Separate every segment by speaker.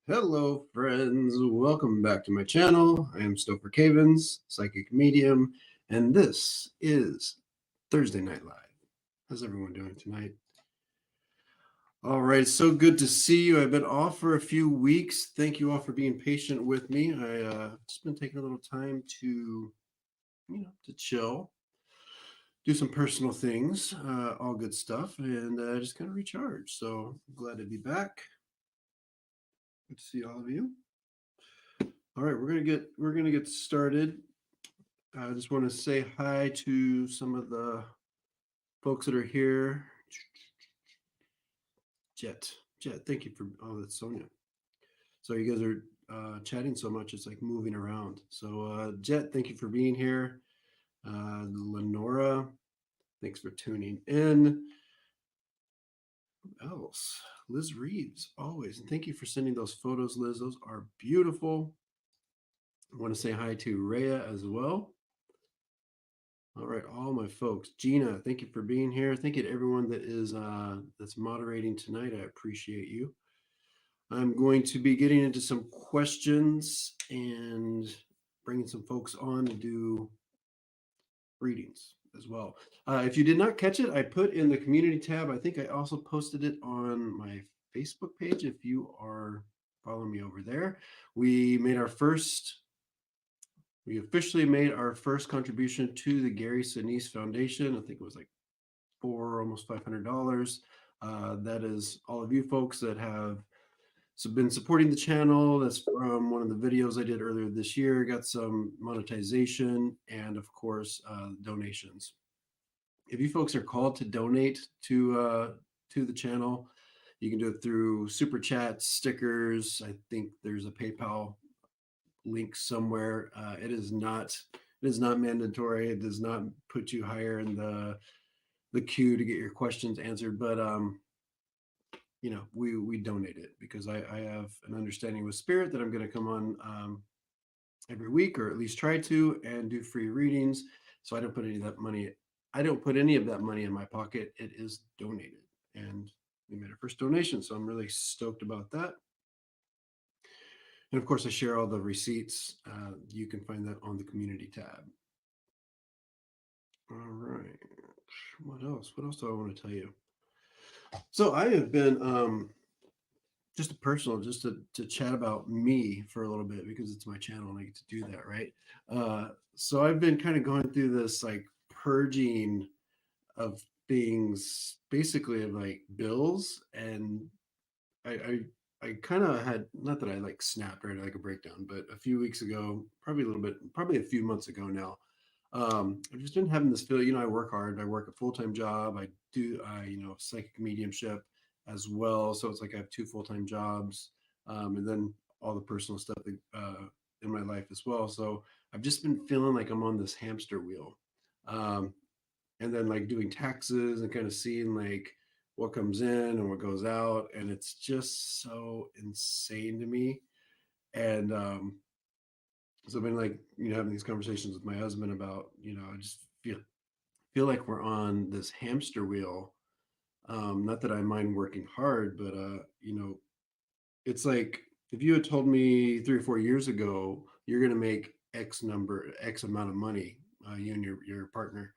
Speaker 1: Hello, friends. Welcome back to my channel. I am Stopher Cavins, psychic medium, and this is Thursday Night Live. How's everyone doing tonight? All right, so good to see you. I've been off for a few weeks. Thank you all for being patient with me. I just been taking a little time to chill, do some personal things, all good stuff, and just kind of recharge. So glad to be back. Good to see all of you. All right, we're gonna get started. I just want to say hi to some of the folks that are here. Jet, thank you for. Oh, that's Sonia. So you guys are chatting so much, it's like moving around. So Jet, thank you for being here. Lenora, thanks for tuning in. Who else? Liz Reeves, always. And thank you for sending those photos, Liz. Those are beautiful. I want to say hi to Rhea as well. All right, all my folks. Gina, thank you for being here. Thank you to everyone that is that's moderating tonight. I appreciate you. I'm going to be getting into some questions and bringing some folks on to do readings as well. If you did not catch it, I put in the community tab. I think I also posted it on my Facebook page. If you are following me over there, we made our first we officially made our first contribution to the Gary Sinise Foundation. I think it was like almost $500. That is all of you folks that have been supporting the channel. That's from one of the videos I did earlier this year. Got some monetization and, of course, donations. If you folks are called to donate to the channel, you can do it through super chats, stickers. I think there's a PayPal link somewhere. It is not mandatory. It does not put you higher in the queue to get your questions answered, but we donate it because I have an understanding with spirit that I'm going to come on every week, or at least try to, and do free readings. So I don't put any of that money in my pocket. It is donated, and we made our first donation, so I'm really stoked about that. And of course, I share all the receipts. You can find that on the community tab. All right. What else? What else do I want to tell you? So I have been just to chat about me for a little bit because it's my channel and I get to do that, right? So I've been kind of going through this like purging of things, basically of like bills, and I kind of had, not that I like snapped right like a breakdown, but a few weeks ago, probably a few months ago now, I've just been having this feel. I work hard. I work a full time job. I do, psychic mediumship as well. So it's like I have two full time jobs, and then all the personal stuff in my life as well. So I've just been feeling like I'm on this hamster wheel, um, and then like doing taxes and kind of seeing like what comes in and what goes out, and it's just so insane to me. And so I've been like, having these conversations with my husband about, I just feel like we're on this hamster wheel. Not that I mind working hard, but it's like if you had told me 3 or 4 years ago you're going to make X amount of money, you and your partner,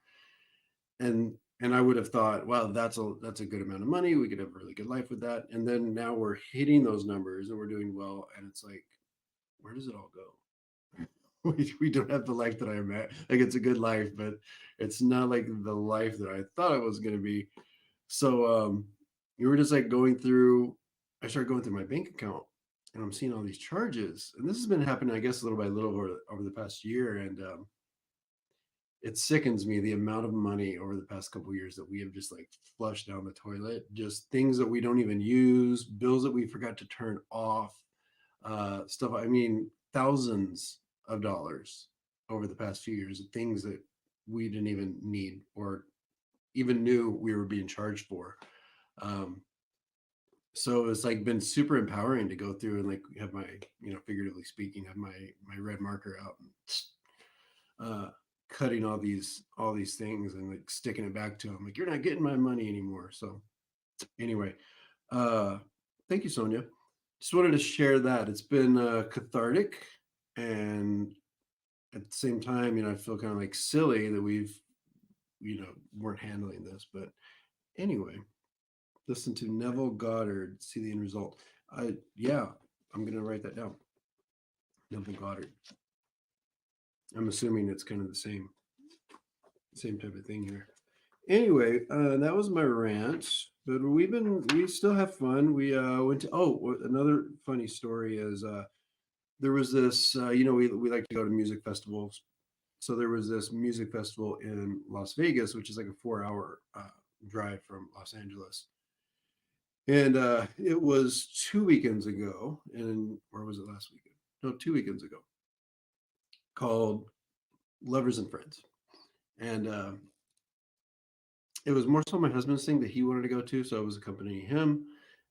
Speaker 1: and I would have thought, wow, that's a good amount of money. We could have a really good life with that. And then now we're hitting those numbers and we're doing well, and it's like, where does it all go? We don't have the life that I met. Like, it's a good life, but it's not like the life that I thought it was going to be. So you were just like I started going through my bank account, and I'm seeing all these charges. And this has been happening, I guess, little by little over the past year. And it sickens me the amount of money over the past couple of years that we have just like flushed down the toilet. Just things that we don't even use, bills that we forgot to turn off, stuff. I mean, thousands of dollars over the past few years of things that we didn't even need or even knew we were being charged for. Um, so it's like been super empowering to go through and like have my, figuratively speaking, have my red marker out and cutting all these things and like sticking it back to them. Like, you're not getting my money anymore. So anyway, uh, thank you, Sonia. just wanted to share that. It's been cathartic, and at the same time, I feel kind of like silly that weren't handling this. But anyway, listen to Neville Goddard, see the end result. Yeah, I'm gonna write that down. Neville Goddard. I'm assuming it's kind of the same type of thing here. Anyway, that was my rant. But we still have fun. We went to another funny story is there was this we like to go to music festivals. So there was this music festival in Las Vegas, which is like a 4-hour drive from Los Angeles. And it was 2 weekends ago, or was it last weekend? No, 2 weekends ago, called Lovers and Friends. And it was more so my husband's thing that he wanted to go to, so I was accompanying him.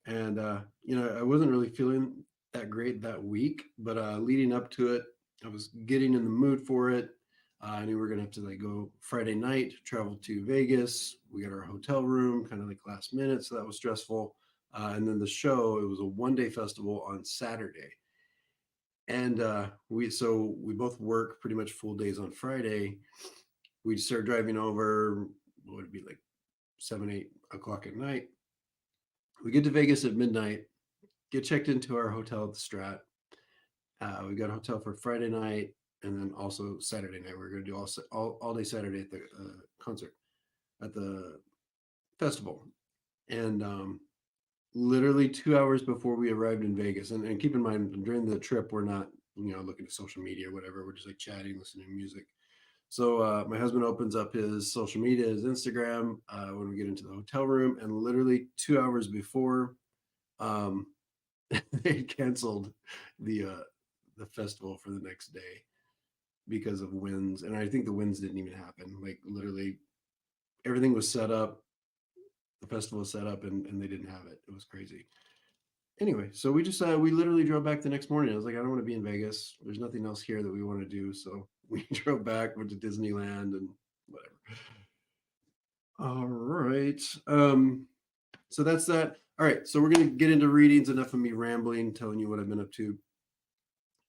Speaker 1: And I wasn't really feeling that great that week, but leading up to it, I was getting in the mood for it. I knew we were gonna have to like go Friday night, travel to Vegas. We got our hotel room kind of like last minute, so that was stressful. And then the show, it was a 1-day festival on Saturday. And we both work pretty much full days on Friday. We start driving over, what would it be, like 7, 8 o'clock at night. We get to Vegas at midnight, get checked into our hotel at the Strat. We got a hotel for Friday night, and then also Saturday night. We're going to do all day Saturday at the concert, at the festival. And literally 2 hours before we arrived in Vegas, and keep in mind, during the trip, we're not, looking at social media or whatever. We're just like chatting, listening to music. So my husband opens up his social media, his Instagram, when we get into the hotel room, and literally 2 hours before, um, they canceled the festival for the next day because of winds. And I think the winds didn't even happen. Like literally, everything was set up, the festival was set up, and they didn't have it. It was crazy. Anyway, so we literally drove back the next morning. I was like, I don't want to be in Vegas. There's nothing else here that we want to do. So we drove back, went to Disneyland and whatever. All right. So that's that. All right. So we're gonna get into readings. Enough of me rambling, telling you what I've been up to.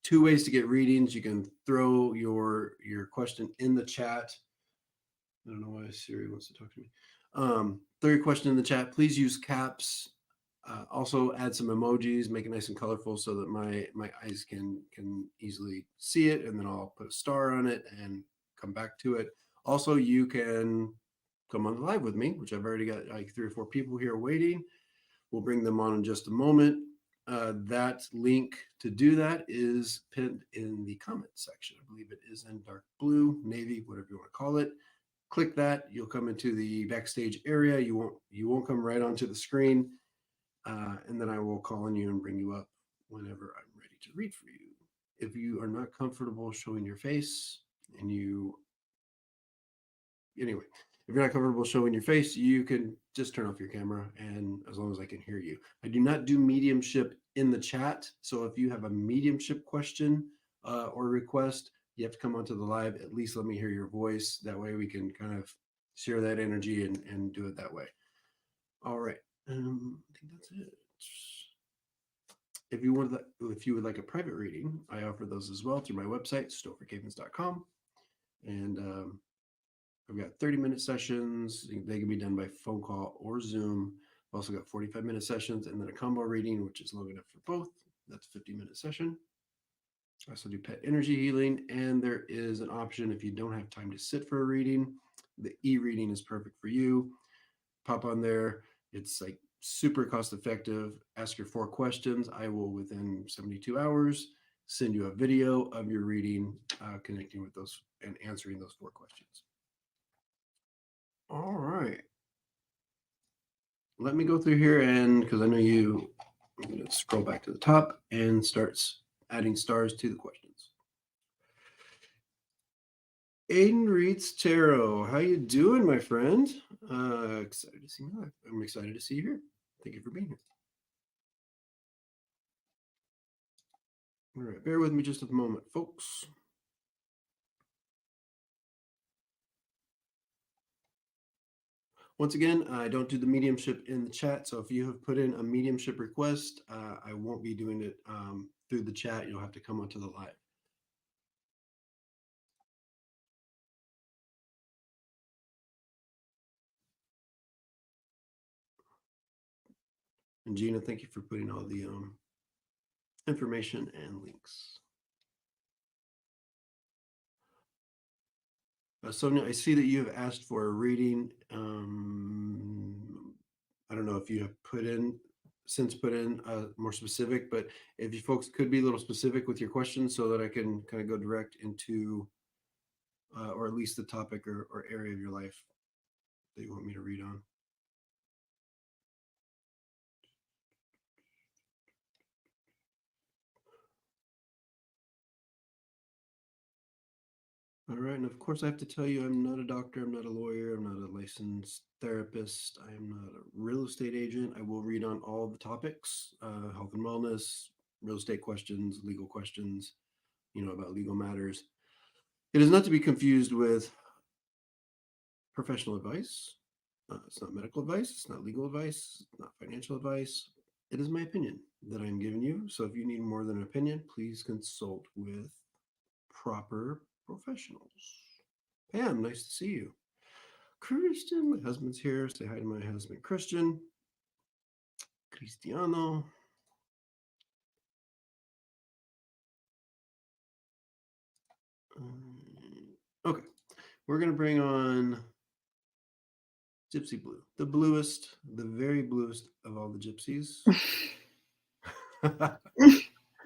Speaker 1: 2 ways to get readings. You can throw your question in the chat. I don't know why Siri wants to talk to me. Throw your question in the chat. Please use caps. Also add some emojis, make it nice and colorful so that my eyes can easily see it, and then I'll put a star on it and come back to it. Also, you can come on live with me, which I've already got like 3 or 4 people here waiting. We'll bring them on in just a moment. That link to do that is pinned in the comment section. I believe it is in dark blue, navy, whatever you want to call it. Click that. You'll come into the backstage area. You won't come right onto the screen. And then I will call on you and bring you up whenever I'm ready to read for you. If you are not comfortable showing your face and anyway, if you're not comfortable showing your face, you can just turn off your camera, and as long as I can hear you. I do not do mediumship in the chat. So if you have a mediumship question or request, you have to come onto the live. At least let me hear your voice. That way we can kind of share that energy and do it that way. All right. I think that's it. If you would like a private reading, I offer those as well through my website, stophercavins.com. And I've got 30-minute sessions. They can be done by phone call or Zoom. I've also got 45-minute sessions and then a combo reading, which is long enough for both. That's a 50-minute session. I also do pet energy healing, and there is an option if you don't have time to sit for a reading. The e-reading is perfect for you. Pop on there. It's like super cost effective. Ask your 4 questions. I will, within 72 hours, send you a video of your reading, connecting with those and answering those 4 questions. All right. Let me go through here, and because I know I'm going to scroll back to the top and starts adding stars to the questions. Aiden reads tarot. How you doing, my friend? Excited to see you live. I'm excited to see you here. Thank you for being here. All right, bear with me just a moment, folks. Once again, I don't do the mediumship in the chat. So if you have put in a mediumship request, I won't be doing it through the chat. You'll have to come onto the live. And Gina, thank you for putting all the information and links. Sonia, I see that you have asked for a reading. I don't know if you have since put in more specific, but if you folks could be a little specific with your questions so that I can kind of go direct into, or at least the topic or area of your life that you want me to read on. All right. And of course, I have to tell you, I'm not a doctor. I'm not a lawyer. I'm not a licensed therapist. I am not a real estate agent. I will read on all the topics, health and wellness, real estate questions, legal questions, about legal matters. It is not to be confused with professional advice. It's not medical advice. It's not legal advice. It's not financial advice. It is my opinion that I'm giving you. So if you need more than an opinion, please consult with proper professionals. Pam, nice to see you. Christian, my husband's here. Say hi to my husband, Christian. Cristiano. Okay, we're going to bring on Gypsy Blue, the bluest, the very bluest of all the gypsies.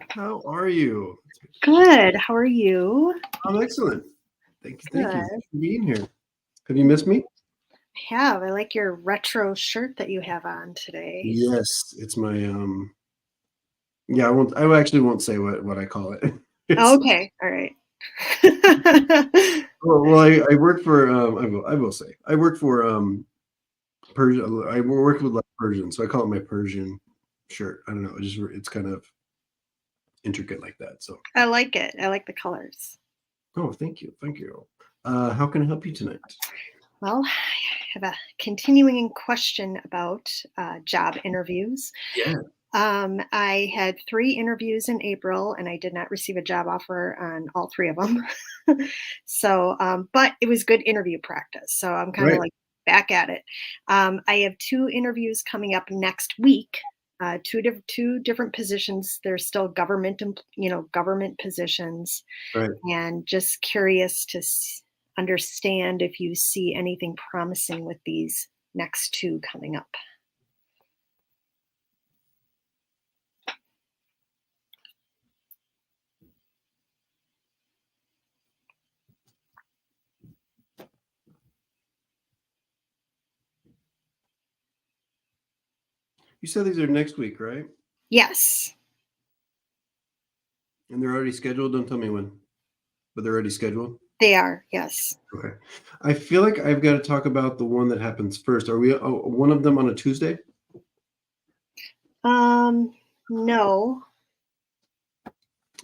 Speaker 1: How are you?
Speaker 2: Good. How are you?
Speaker 1: I'm excellent. Thank you. Thank you for being here. Have you missed me?
Speaker 2: I have. I like your retro shirt that you have on today.
Speaker 1: Yes, it's my yeah, I actually won't say what I call it.
Speaker 2: Okay. All right.
Speaker 1: well, I work for I will say I work for Persian. I work with like Persian, so I call it my Persian shirt. I don't know. It's kind of intricate like that. So
Speaker 2: I like it. I like the colors.
Speaker 1: Oh, thank you. Thank you. How can I help you tonight?
Speaker 2: Well, I have a continuing question about job interviews.
Speaker 1: Yeah.
Speaker 2: I had 3 interviews in April, and I did not receive a job offer on all 3 of them. So, but it was good interview practice. So I'm kind of like back at it. I have 2 interviews coming up next week. Two different positions. They're still government positions.
Speaker 1: Right.
Speaker 2: And just curious to understand if you see anything promising with these next 2 coming up.
Speaker 1: You said these are next week, right?
Speaker 2: Yes.
Speaker 1: And they're already scheduled? Don't tell me when. But they're already scheduled?
Speaker 2: They are, yes.
Speaker 1: Okay. I feel like I've got to talk about the one that happens first. Are we one of them on a Tuesday?
Speaker 2: No.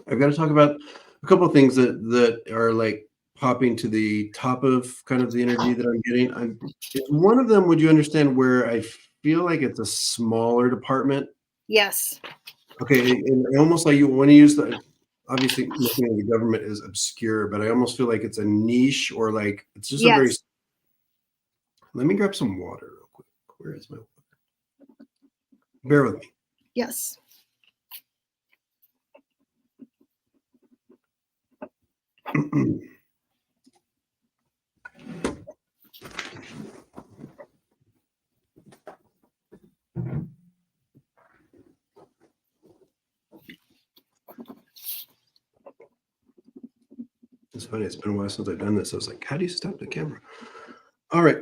Speaker 1: I've got to talk about a couple of things that are like popping to the top of kind of the energy that I'm getting. One of them, would you understand where I feel like it's a smaller department?
Speaker 2: Yes.
Speaker 1: Okay, and almost like you want to use the, obviously looking at the government is obscure, but I almost feel like it's a niche or like it's just a very. Let me grab some water real quick. Where is my water? Bear with me.
Speaker 2: Yes.
Speaker 1: It's funny. It's been a while since I've done this. I was like, how do you stop the camera? All right.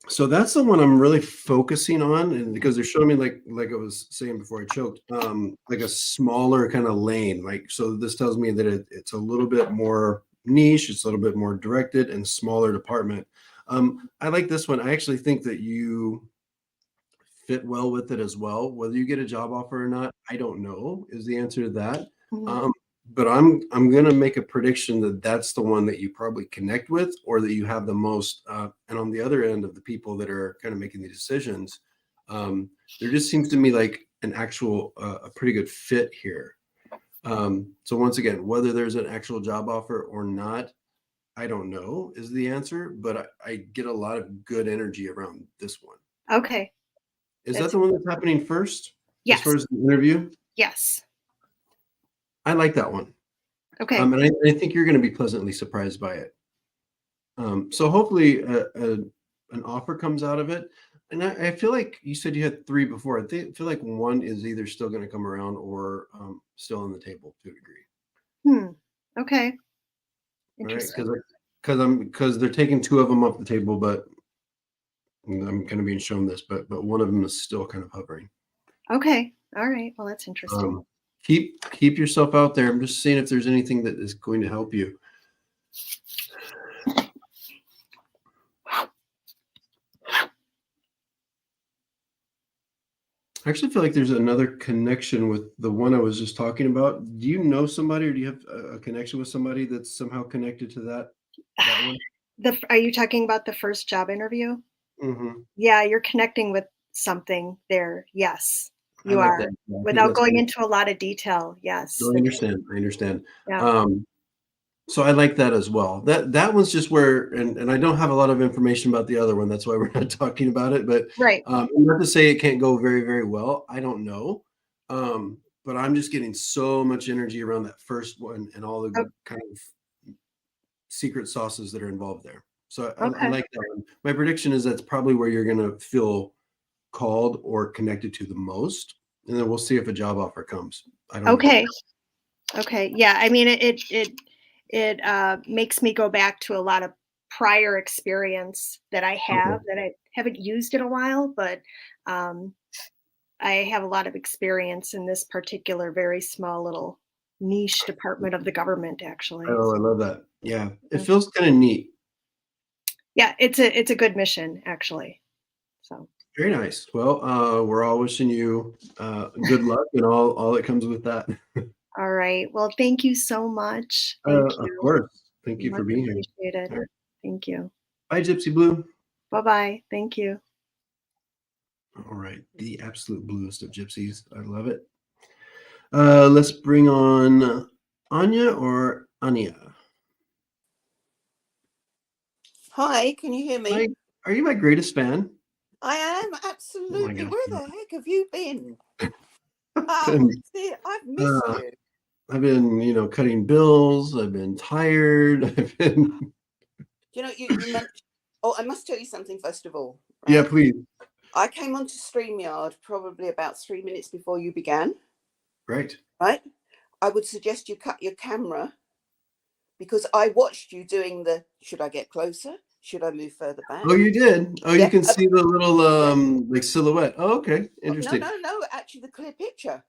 Speaker 1: So that's the one I'm really focusing on, and because they're showing me like I was saying before I choked, like a smaller kind of lane. Like, so this tells me that it's a little bit more niche, it's a little bit more directed and smaller department. I like this one. I actually think that you fit well with it as well. Whether you get a job offer or not, I don't know, is the answer to that.
Speaker 2: Mm-hmm.
Speaker 1: but I'm gonna make a prediction that that's the one that you probably connect with, or that you have the most. And on the other end of the people that are kind of making the decisions, there just seems to me like an actual a pretty good fit here. So once again, whether there's an actual job offer or not, I don't know is the answer, but I get a lot of good energy around this one.
Speaker 2: Okay.
Speaker 1: Is that
Speaker 2: That's
Speaker 1: the one that's happening first as
Speaker 2: yes.
Speaker 1: far as the interview?
Speaker 2: Yes.
Speaker 1: I like that one.
Speaker 2: Okay.
Speaker 1: And I think you're going to be pleasantly surprised by it. So hopefully an offer comes out of it. And I feel like you said you had three before. Feel like one is either still going to come around or still on the table to a degree.
Speaker 2: Okay.
Speaker 1: All right,
Speaker 2: Interesting.
Speaker 1: because they're taking two of them off the table, but I'm kind of being shown this, but one of them is still kind of hovering.
Speaker 2: Okay. All right. Well, that's interesting.
Speaker 1: Keep yourself out there. I'm just seeing if there's anything that is going to help you. I actually feel like there's another connection with the one I was just talking about. Do you know somebody, or do you have a connection with somebody that's somehow connected to that one?
Speaker 2: Are you talking about the first job interview?
Speaker 1: Mm-hmm.
Speaker 2: Yeah, you're connecting with something there. Yes,
Speaker 1: I
Speaker 2: you
Speaker 1: like
Speaker 2: are.
Speaker 1: that. Yeah, I think
Speaker 2: Without
Speaker 1: that's
Speaker 2: going
Speaker 1: good.
Speaker 2: into a lot of detail, yes.
Speaker 1: No, I understand. I understand.
Speaker 2: Yeah.
Speaker 1: So I like that as well. That one's just where, and I don't have a lot of information about the other one. That's why we're not talking about it. But
Speaker 2: Right.
Speaker 1: not to say it can't go very, very well. I don't know. But I'm just getting so much energy around that first one and all the
Speaker 2: O
Speaker 1: kind of secret sauces that are involved there. So I
Speaker 2: okay.
Speaker 1: like that one. My prediction is that's probably where you're going to feel called or connected to the most, and then we'll see if a job offer comes. I don't know.
Speaker 2: Okay. Okay. Yeah, I mean, it makes me go back to a lot of prior experience that I
Speaker 1: Okay.
Speaker 2: have that I haven't used in a while, but, um, I have a lot of experience in this particular very small little niche department of the government, actually.
Speaker 1: Oh, I love that. Yeah, it
Speaker 2: Yeah.
Speaker 1: feels kind of neat.
Speaker 2: Yeah, it's a good mission, actually. So,
Speaker 1: Very nice. Well, we're all wishing you good luck and all that comes with that.
Speaker 2: all right. Well, thank you so much. Thank
Speaker 1: Of
Speaker 2: you.
Speaker 1: course. Thank you for
Speaker 2: Much
Speaker 1: being here.
Speaker 2: appreciated.
Speaker 1: All right.
Speaker 2: Thank you.
Speaker 1: Bye, Gypsy Blue.
Speaker 2: Bye-bye. Thank you.
Speaker 1: All right, the absolute bluest of gypsies. I love it. Let's bring on Anya or Anya.
Speaker 3: Hi, can you hear
Speaker 1: Hi,
Speaker 3: me?
Speaker 1: are you my greatest fan?
Speaker 3: I am
Speaker 1: Oh my
Speaker 3: absolutely.
Speaker 1: gosh.
Speaker 3: Where the heck have you been?
Speaker 1: Been,
Speaker 3: Dear, I've missed
Speaker 1: uh,
Speaker 3: you.
Speaker 1: I've been, cutting bills. I've been tired. I've been.
Speaker 3: You mentioned. Oh, I must tell you something first of all,
Speaker 1: Yeah,
Speaker 3: right?
Speaker 1: please.
Speaker 3: I came onto StreamYard probably about 3 minutes before you began,
Speaker 1: Right.
Speaker 3: right? I would suggest you cut your camera because I watched you doing the. Should I get closer? Should I move further back?
Speaker 1: Oh, you did. Oh, you
Speaker 3: Yeah.
Speaker 1: can see the little
Speaker 3: Yeah.
Speaker 1: like silhouette. Oh, okay.
Speaker 3: No,
Speaker 1: Interesting.
Speaker 3: no, no. Actually, the clear picture.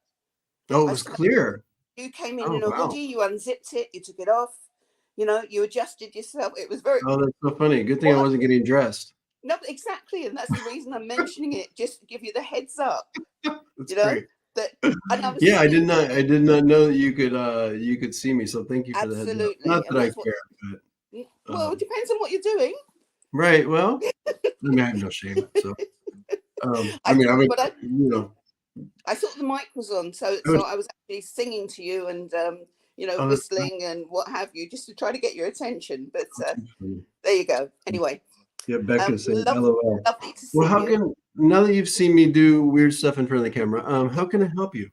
Speaker 1: Oh, it
Speaker 3: I
Speaker 1: was
Speaker 3: said
Speaker 1: clear.
Speaker 3: you came in
Speaker 1: Oh,
Speaker 3: a
Speaker 1: wow.
Speaker 3: hoodie. You unzipped it. You took it off. You adjusted yourself. It was very
Speaker 1: Oh, that's so funny. Good thing I
Speaker 3: what?
Speaker 1: wasn't getting dressed.
Speaker 3: No, exactly, and that's the reason I'm mentioning it, just to give you the heads up.
Speaker 1: That's
Speaker 3: You know
Speaker 1: great.
Speaker 3: that, and I was
Speaker 1: Yeah,
Speaker 3: singing to
Speaker 1: I
Speaker 3: you.
Speaker 1: did not know that you could see me. So thank you for the heads up. Not
Speaker 3: Absolutely,
Speaker 1: that
Speaker 3: and
Speaker 1: I
Speaker 3: that's what.
Speaker 1: care, but
Speaker 3: Well, it depends on what you're doing.
Speaker 1: right. Well, I mean, I have no shame. So I
Speaker 3: I
Speaker 1: mean,
Speaker 3: thought,
Speaker 1: I would,
Speaker 3: but
Speaker 1: you
Speaker 3: I thought the mic was on, so
Speaker 1: I would,
Speaker 3: I was actually singing to you and
Speaker 1: oh, that's
Speaker 3: whistling and what have you, just to try to get your attention. But
Speaker 1: too funny.
Speaker 3: there you go. Anyway,
Speaker 1: Yeah, Becca's saying
Speaker 3: love,
Speaker 1: LOL.
Speaker 3: lovely to
Speaker 1: Well,
Speaker 3: see
Speaker 1: how
Speaker 3: you.
Speaker 1: can now that you've seen me do weird stuff in front of the camera, how can I help you?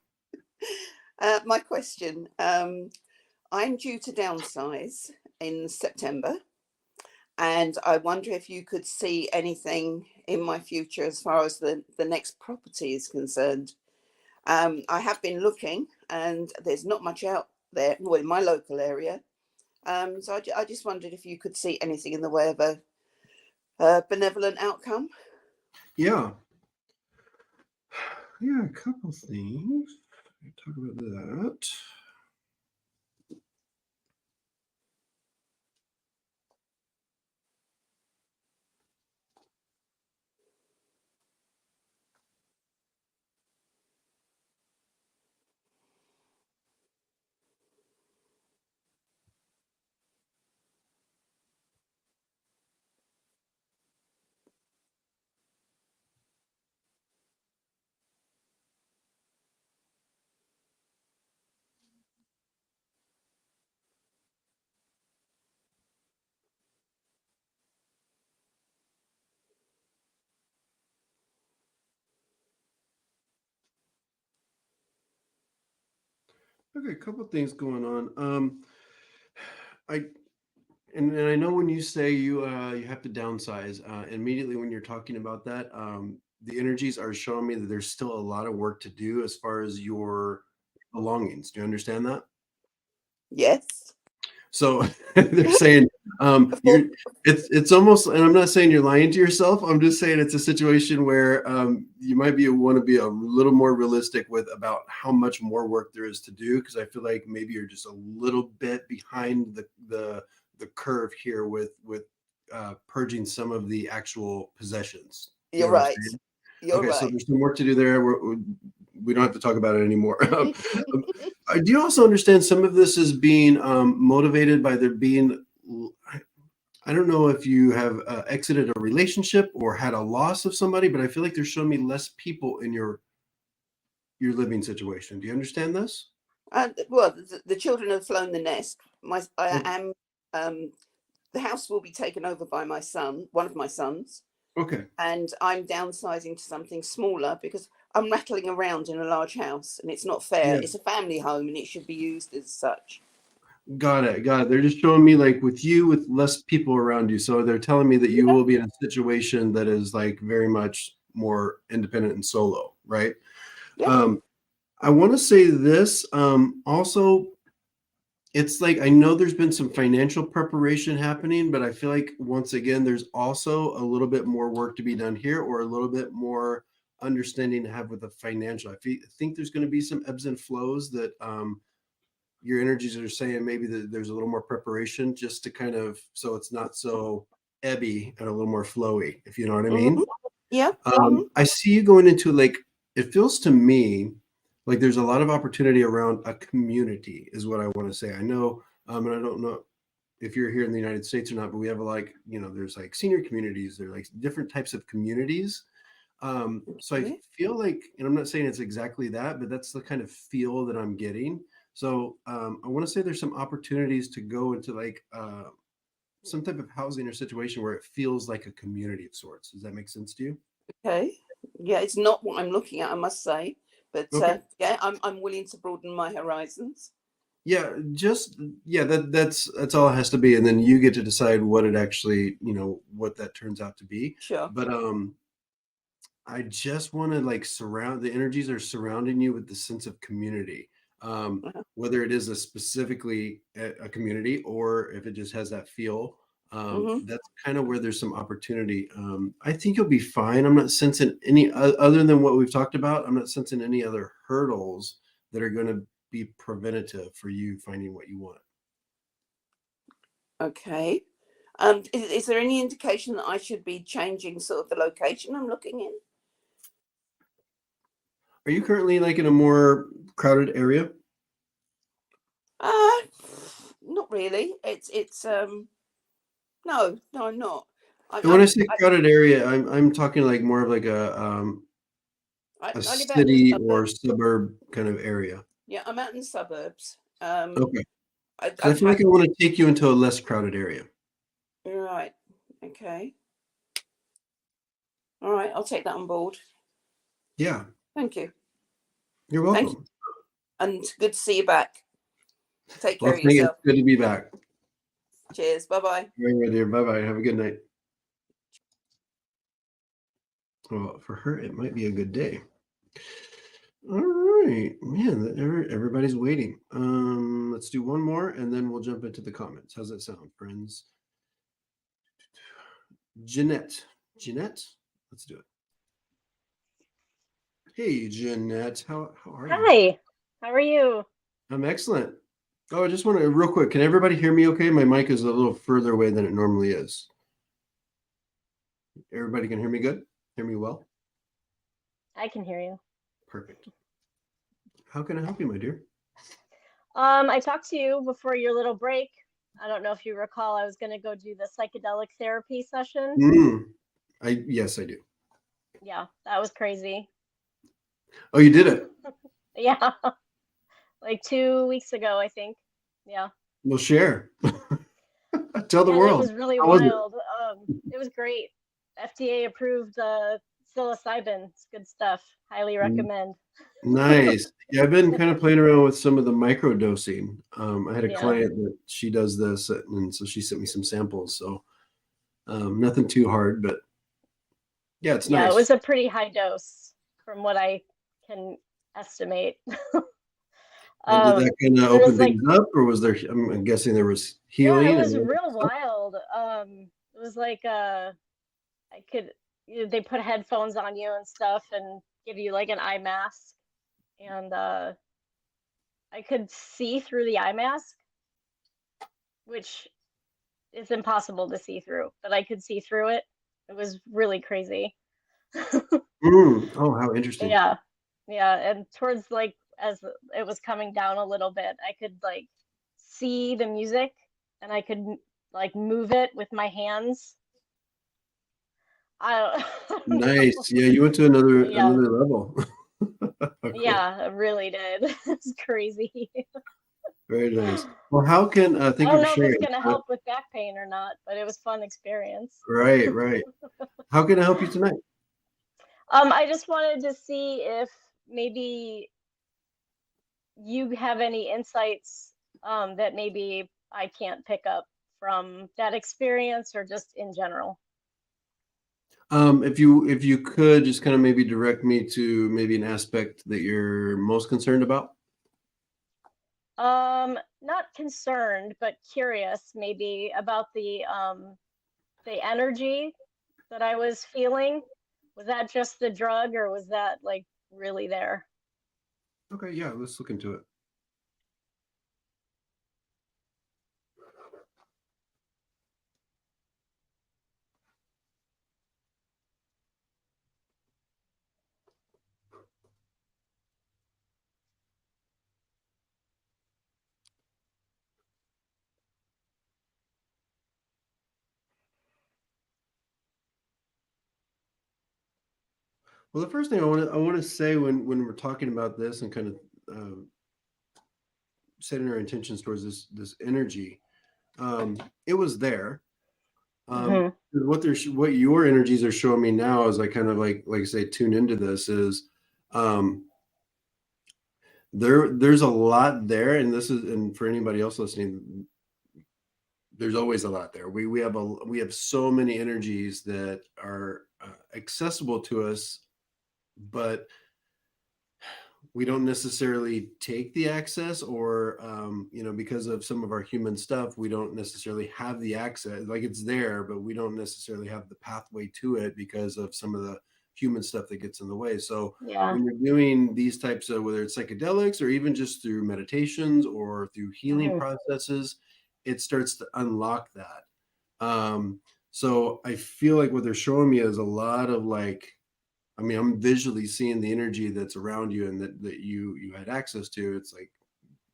Speaker 3: My question: I'm due to downsize in September. And I wonder if you could see anything in my future as far as the next property is concerned. I have been looking, and there's not much out there, well, in my local area. So I just wondered if you could see anything in the way of a benevolent outcome.
Speaker 1: Yeah, yeah, a couple things. Talk about that. Okay, a couple things going on. I and I know when you say you have to downsize, immediately when you're talking about that, the energies are showing me that there's still a lot of work to do as far as your belongings. Do you understand that?
Speaker 3: Yes.
Speaker 1: So they're saying
Speaker 3: For,
Speaker 1: you're it's almost, and I'm not saying you're lying to yourself. I'm just saying it's a situation where you might be want to be a little more realistic with about how much more work there is to do, because I feel like maybe you're just a little bit behind the curve here with purging some of the actual possessions. You
Speaker 3: you're
Speaker 1: know what I'm
Speaker 3: right.
Speaker 1: saying?
Speaker 3: You're
Speaker 1: Okay, so
Speaker 3: right.
Speaker 1: there's some work to do there. We don't have to talk about it anymore. Do you also understand some of this is being motivated by there being, I don't know if you have exited a relationship or had a loss of somebody, but I feel like they're showing me less people in your living situation. Do you understand this?
Speaker 3: Well, the children have flown the nest. I
Speaker 1: Oh,
Speaker 3: am. The house will be taken over by my son, one of my sons,
Speaker 1: okay.
Speaker 3: and I'm downsizing to something smaller because I'm rattling around in a large house, and it's not fair.
Speaker 1: Yeah.
Speaker 3: It's a family home, and it should be used as such.
Speaker 1: Got it. Got it. They're just showing me like with you, with less people around you. So they're telling me that you
Speaker 3: Yeah.
Speaker 1: will be in a situation that is like very much more independent and solo, right?
Speaker 3: Yeah.
Speaker 1: Um, I want to say this. Also, it's like I know there's been some financial preparation happening, but I feel like once again, there's also a little bit more work to be done here, or a little bit more understanding to have with the financial. Think there's going to be some ebbs and flows that your energies are saying maybe that there's a little more preparation just to kind of so it's not so ebby and a little more flowy, if you know what I mean.
Speaker 3: Hmm. Yeah. Hmm.
Speaker 1: I see you going into like it feels to me like there's a lot of opportunity around a community, is what I want to say. I know, and I don't know if you're here in the United States or not, but we have like there's like senior communities, there are like different types of communities. So I
Speaker 3: Okay.
Speaker 1: feel like, and I'm not saying it's exactly that, but that's the kind of feel that I'm getting. So I want to say there's some opportunities to go into like some type of housing or situation where it feels like a community of sorts. Does that make sense to you?
Speaker 3: Okay. Yeah, it's not what I'm looking at, I must say, but
Speaker 1: Okay.
Speaker 3: yeah, I'm willing to broaden my horizons.
Speaker 1: Yeah, just yeah, that's all it has to be, and then you get to decide what it actually, what that turns out to be.
Speaker 3: Sure.
Speaker 1: But I just want to like surround the energies are surrounding you with the sense of community.
Speaker 3: Uh-huh.
Speaker 1: Whether it is a specifically a community or if it just has that feel,
Speaker 3: Hmm.
Speaker 1: that's kind of where there's some opportunity. I think you'll be fine. I'm not sensing any other than what we've talked about. I'm not sensing any other hurdles that are going to be preventative for you finding what you want.
Speaker 3: Okay. Is there any indication that I should be changing sort of the location I'm looking in?
Speaker 1: Are you currently like in a more crowded area?
Speaker 3: Uh, Not really. It's no, no, I'm not. I'm
Speaker 1: And when I
Speaker 3: I'm
Speaker 1: say crowded area, I'm talking like more of like a
Speaker 3: I live out in the
Speaker 1: city or
Speaker 3: suburbs.
Speaker 1: suburb kind of area.
Speaker 3: Yeah, I'm out in the suburbs.
Speaker 1: Okay. Because I
Speaker 3: I've
Speaker 1: feel
Speaker 3: had
Speaker 1: like I want to take you into a less crowded area.
Speaker 3: right. Okay. All right. I'll take that on board.
Speaker 1: Yeah,
Speaker 3: Thank you.
Speaker 1: you're
Speaker 3: Thank you,
Speaker 1: welcome.
Speaker 3: and good to see you back. Take
Speaker 1: Well,
Speaker 3: care of
Speaker 1: thank you. It's
Speaker 3: yourself.
Speaker 1: good to be back.
Speaker 3: Cheers. Bye bye.
Speaker 1: All right, dear. Bye bye. Have a good night. Well, for her, it might be a good day. All right, man. Everybody's waiting. Let's do one more, and then we'll jump into the comments. How's that sound, friends? Janette. Janette. Let's do it. Hey, Janette. How are you?
Speaker 4: Hi, how are you?
Speaker 1: I'm excellent. Oh, I just want to real quick. Can everybody hear me okay? My mic is a little further away than it normally is. Everybody can hear me good? Hear me well?
Speaker 4: I can hear you.
Speaker 1: Perfect. How can I help you, my dear?
Speaker 4: I talked to you before your little break. I don't know if you recall, I was going to go do the psychedelic therapy session.
Speaker 1: Yes, I do.
Speaker 4: Yeah, that was crazy.
Speaker 1: Oh, you did it.
Speaker 4: Yeah, like 2 weeks ago, I think. Yeah.
Speaker 1: Well, share. Tell the
Speaker 4: And it
Speaker 1: world.
Speaker 4: was really
Speaker 1: How was it?
Speaker 4: wild. It was great. FDA approved psilocybin. It's good stuff. Highly
Speaker 1: Mm,
Speaker 4: recommend.
Speaker 1: Nice. Yeah, I've been kind of playing around with some of the micro dosing. I had a
Speaker 4: Yeah.
Speaker 1: client that she does this, and so she sent me some samples. So nothing too hard, but yeah, it's
Speaker 4: Yeah, it
Speaker 1: nice.
Speaker 4: was a pretty high dose from what I can estimate.
Speaker 1: And did that kind of
Speaker 4: There
Speaker 1: open
Speaker 4: was like,
Speaker 1: things up, or was there? I'm guessing there was
Speaker 4: yeah, it
Speaker 1: healing and
Speaker 4: was
Speaker 1: all that
Speaker 4: real
Speaker 1: stuff.
Speaker 4: wild. It was like I could they put headphones on you and stuff and give you like an eye mask, and I could see through the eye mask, which is impossible to see through, but I could see through it. It was really crazy.
Speaker 1: Oh, how interesting.
Speaker 4: Yeah. Yeah, and towards like as it was coming down a little bit, I could like see the music and I could like move it with my hands. I don't know.
Speaker 1: Nice. Yeah, you went to another
Speaker 4: Yeah.
Speaker 1: level. Cool.
Speaker 4: Yeah, it really did. It's crazy.
Speaker 1: Very nice. Well, how can
Speaker 4: I
Speaker 1: thank you
Speaker 4: don't
Speaker 1: for
Speaker 4: know if it's
Speaker 1: sharing.
Speaker 4: gonna help with back pain or not, but it was fun experience.
Speaker 1: Right, right. How can I help you tonight?
Speaker 4: I just wanted to see if maybe you have any insights that maybe I can't pick up from that experience or just in general.
Speaker 1: If you could just kind of maybe direct me to maybe an aspect that you're most concerned about.
Speaker 4: Not concerned, but curious maybe about the energy that I was feeling. Was that just the drug or was that like really there?
Speaker 1: Okay, yeah, let's look into it. Well, the first thing I want to say when we're talking about this and kind of setting our intentions towards this energy, it was there.
Speaker 4: Hmm.
Speaker 1: What your energies are showing me now as I kind of like I say tune into this is um, there's a lot there, and this is and for anybody else listening, there's always a lot there. We have so many energies that are accessible to us, but we don't necessarily take the access, or because of some of our human stuff, we don't necessarily have the access. Like, it's there, but we don't necessarily have the pathway to it because of some of the human stuff that gets in the way. So
Speaker 4: Yeah.
Speaker 1: when you're doing these types of, whether it's psychedelics or even just through meditations or through healing
Speaker 4: Hmm.
Speaker 1: processes, it starts to unlock that. So I feel like what they're showing me is a lot of like, I mean, I'm visually seeing the energy that's around you and that you had access to. It's like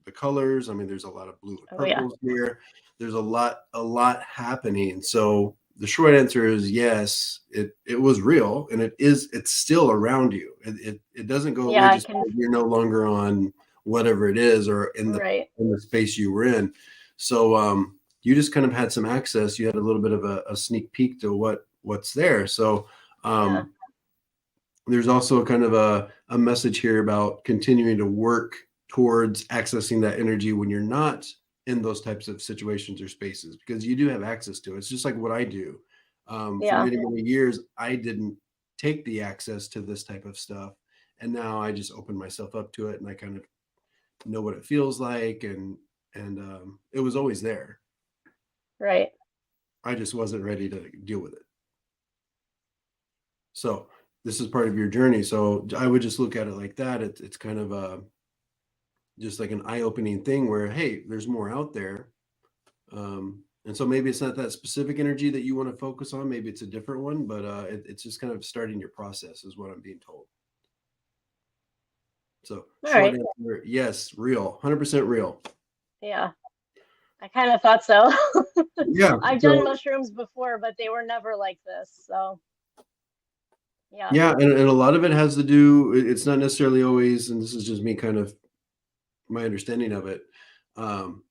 Speaker 1: the colors. I mean, there's a lot of blue and
Speaker 4: Oh yeah.
Speaker 1: purples here. There's a lot happening. So the short answer is yes, it was real, and it's still around you. It doesn't go
Speaker 4: Yeah,
Speaker 1: away
Speaker 4: I
Speaker 1: just
Speaker 4: can.
Speaker 1: because you're no longer on whatever it is or
Speaker 4: Right.
Speaker 1: in the space you were in. So you just kind of had some access. You had a little bit of a sneak peek to what's there. So
Speaker 4: Yeah.
Speaker 1: um there's also kind of a message here about continuing to work towards accessing that energy when you're not in those types of situations or spaces, because you do have access to it. It's just like what I do. For
Speaker 4: Yeah.
Speaker 1: many years, I didn't take the access to this type of stuff. And now I just open myself up to it, and I kind of know what it feels like. And it was always there.
Speaker 4: Right.
Speaker 1: I just wasn't ready to deal with it. So this is part of your journey. So I would just look at it like that. It's kind of just like an eye-opening thing where, hey, there's more out there. And so maybe it's not that specific energy that you want to focus on. Maybe it's a different one, but it's just kind of starting your process is what I'm being told. So
Speaker 4: All
Speaker 1: short
Speaker 4: right.
Speaker 1: answer, yes, real, 100% real.
Speaker 4: Yeah. I kind of thought so.
Speaker 1: Yeah.
Speaker 4: I've done
Speaker 1: So
Speaker 4: mushrooms before, but they were never like this. So yeah.
Speaker 1: yeah, and a lot of it has to do, it's not necessarily always, and this is just me kind of my understanding of it. Um,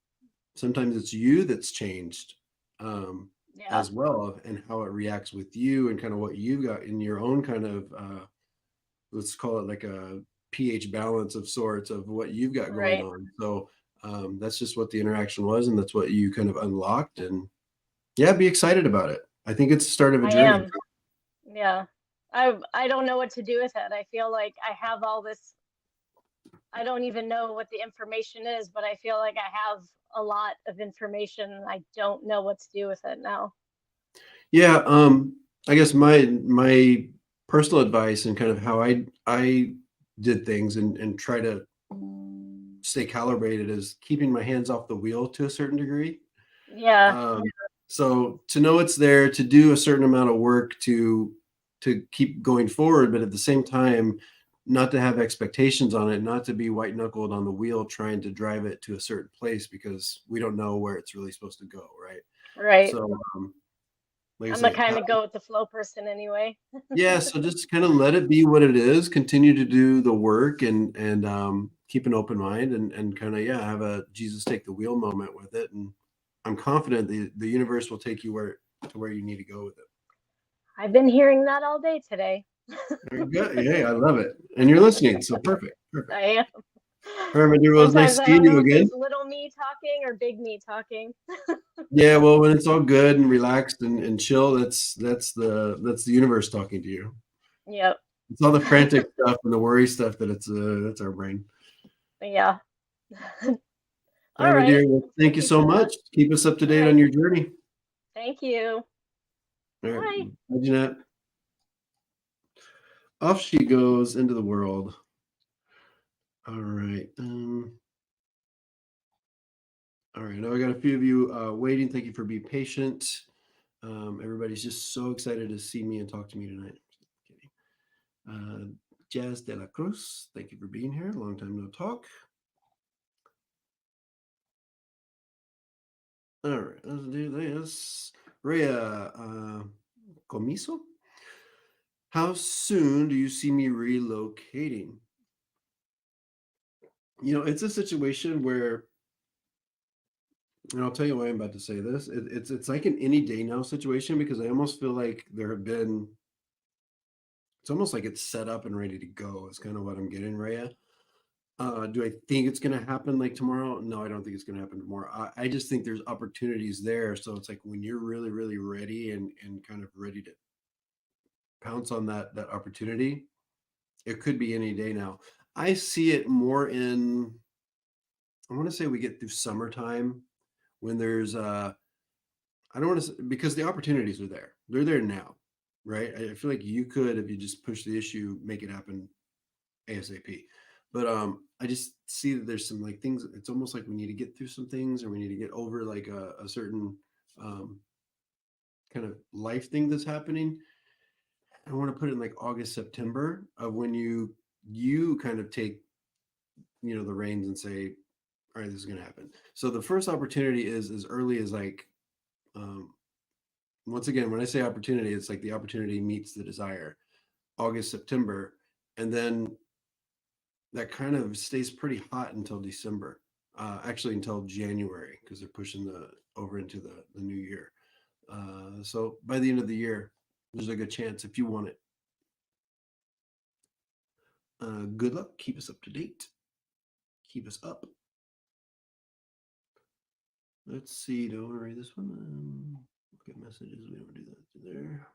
Speaker 1: Sometimes it's you that's changed
Speaker 4: Yeah.
Speaker 1: as well, and how it reacts with you and kind of what you've got in your own kind of let's call it like pH balance of sorts of what you've got going
Speaker 4: Right.
Speaker 1: on. So that's just what the interaction was, and that's what you kind of unlocked. And yeah, be excited about it. I think it's the start of a
Speaker 4: I
Speaker 1: journey.
Speaker 4: am. Yeah. I don't know what to do with it. I feel like I have all this. I don't even know what the information is, but I feel like I have a lot of information and I don't know what to do with it now.
Speaker 1: Yeah, I guess my personal advice and kind of how I did things and try to stay calibrated is keeping my hands off the wheel to a certain degree.
Speaker 4: Yeah.
Speaker 1: Um, so to know it's there, to do a certain amount of work to keep going forward, but at the same time, not to have expectations on it, not to be white knuckled on the wheel trying to drive it to a certain place because we don't know where it's really supposed to go, right?
Speaker 4: Right.
Speaker 1: So, like I
Speaker 4: I'm a
Speaker 1: say,
Speaker 4: kind of go with the flow person anyway.
Speaker 1: yeah, so just kind of let it be what it is. Continue to do the work and keep an open mind and kind of have a Jesus take the wheel moment with it. And I'm confident the universe will take you where you need to go with it.
Speaker 4: I've been hearing that all day today.
Speaker 1: Very good. Hey, I love it. And you're listening, so perfect. Perfect.
Speaker 4: I am.
Speaker 1: All right, my dear. Well, it was nice
Speaker 4: Sometimes I
Speaker 1: seeing
Speaker 4: don't know
Speaker 1: you
Speaker 4: if
Speaker 1: again.
Speaker 4: it's little me talking or big me talking.
Speaker 1: Yeah, well, when it's all good and relaxed and chill, that's the universe talking to you.
Speaker 4: Yep.
Speaker 1: It's all the frantic stuff and the worry stuff that's our brain.
Speaker 4: Yeah.
Speaker 1: All
Speaker 4: All
Speaker 1: right, my
Speaker 4: right.
Speaker 1: dear. Well, thank you so much. Keep us up to
Speaker 4: All
Speaker 1: date
Speaker 4: right.
Speaker 1: on your journey.
Speaker 4: Thank you.
Speaker 1: All right.
Speaker 4: Bye.
Speaker 1: Bye, Janette. Off she goes into the world. All right. All right. Now I got a few of you waiting. Thank you for being patient. Everybody's just so excited to see me and talk to me tonight. Kidding. Jazz de la Cruz, thank you for being here. Long time no talk. All right, let's do this. Rhea Comiso, how soon do you see me relocating? It's a situation where, and I'll tell you why I'm about to say this. It's like an any day now situation because I almost feel like it's almost like it's set up and ready to go. Is kind of what I'm getting, Rhea. Do I think it's going to happen like tomorrow? No, I don't think it's going to happen tomorrow. I just think there's opportunities there. So it's like when you're really, really ready and kind of ready to pounce on that opportunity, it could be any day now. I see it more I want to say we get through summertime when there's I don't want to because the opportunities are there. They're there now, right? I feel like you could, if you just push the issue, make it happen ASAP. But I just see that there's some like things. It's almost like we need to get through some things, or we need to get over like a certain kind of life thing that's happening. I want to put it in like August, September of when you kind of take the reins and say, all right, this is going to happen. So the first opportunity is as early as like um, once again, when I say opportunity, it's like the opportunity meets the desire. August, September, and then that kind of stays pretty hot until December. Actually, until January because they're pushing over into the new year. So by the end of the year, there's a good chance if you want it. Good luck. Keep us up to date. Keep us up. Let's see. Do I want to read this one? Look at messages. We don't do that there.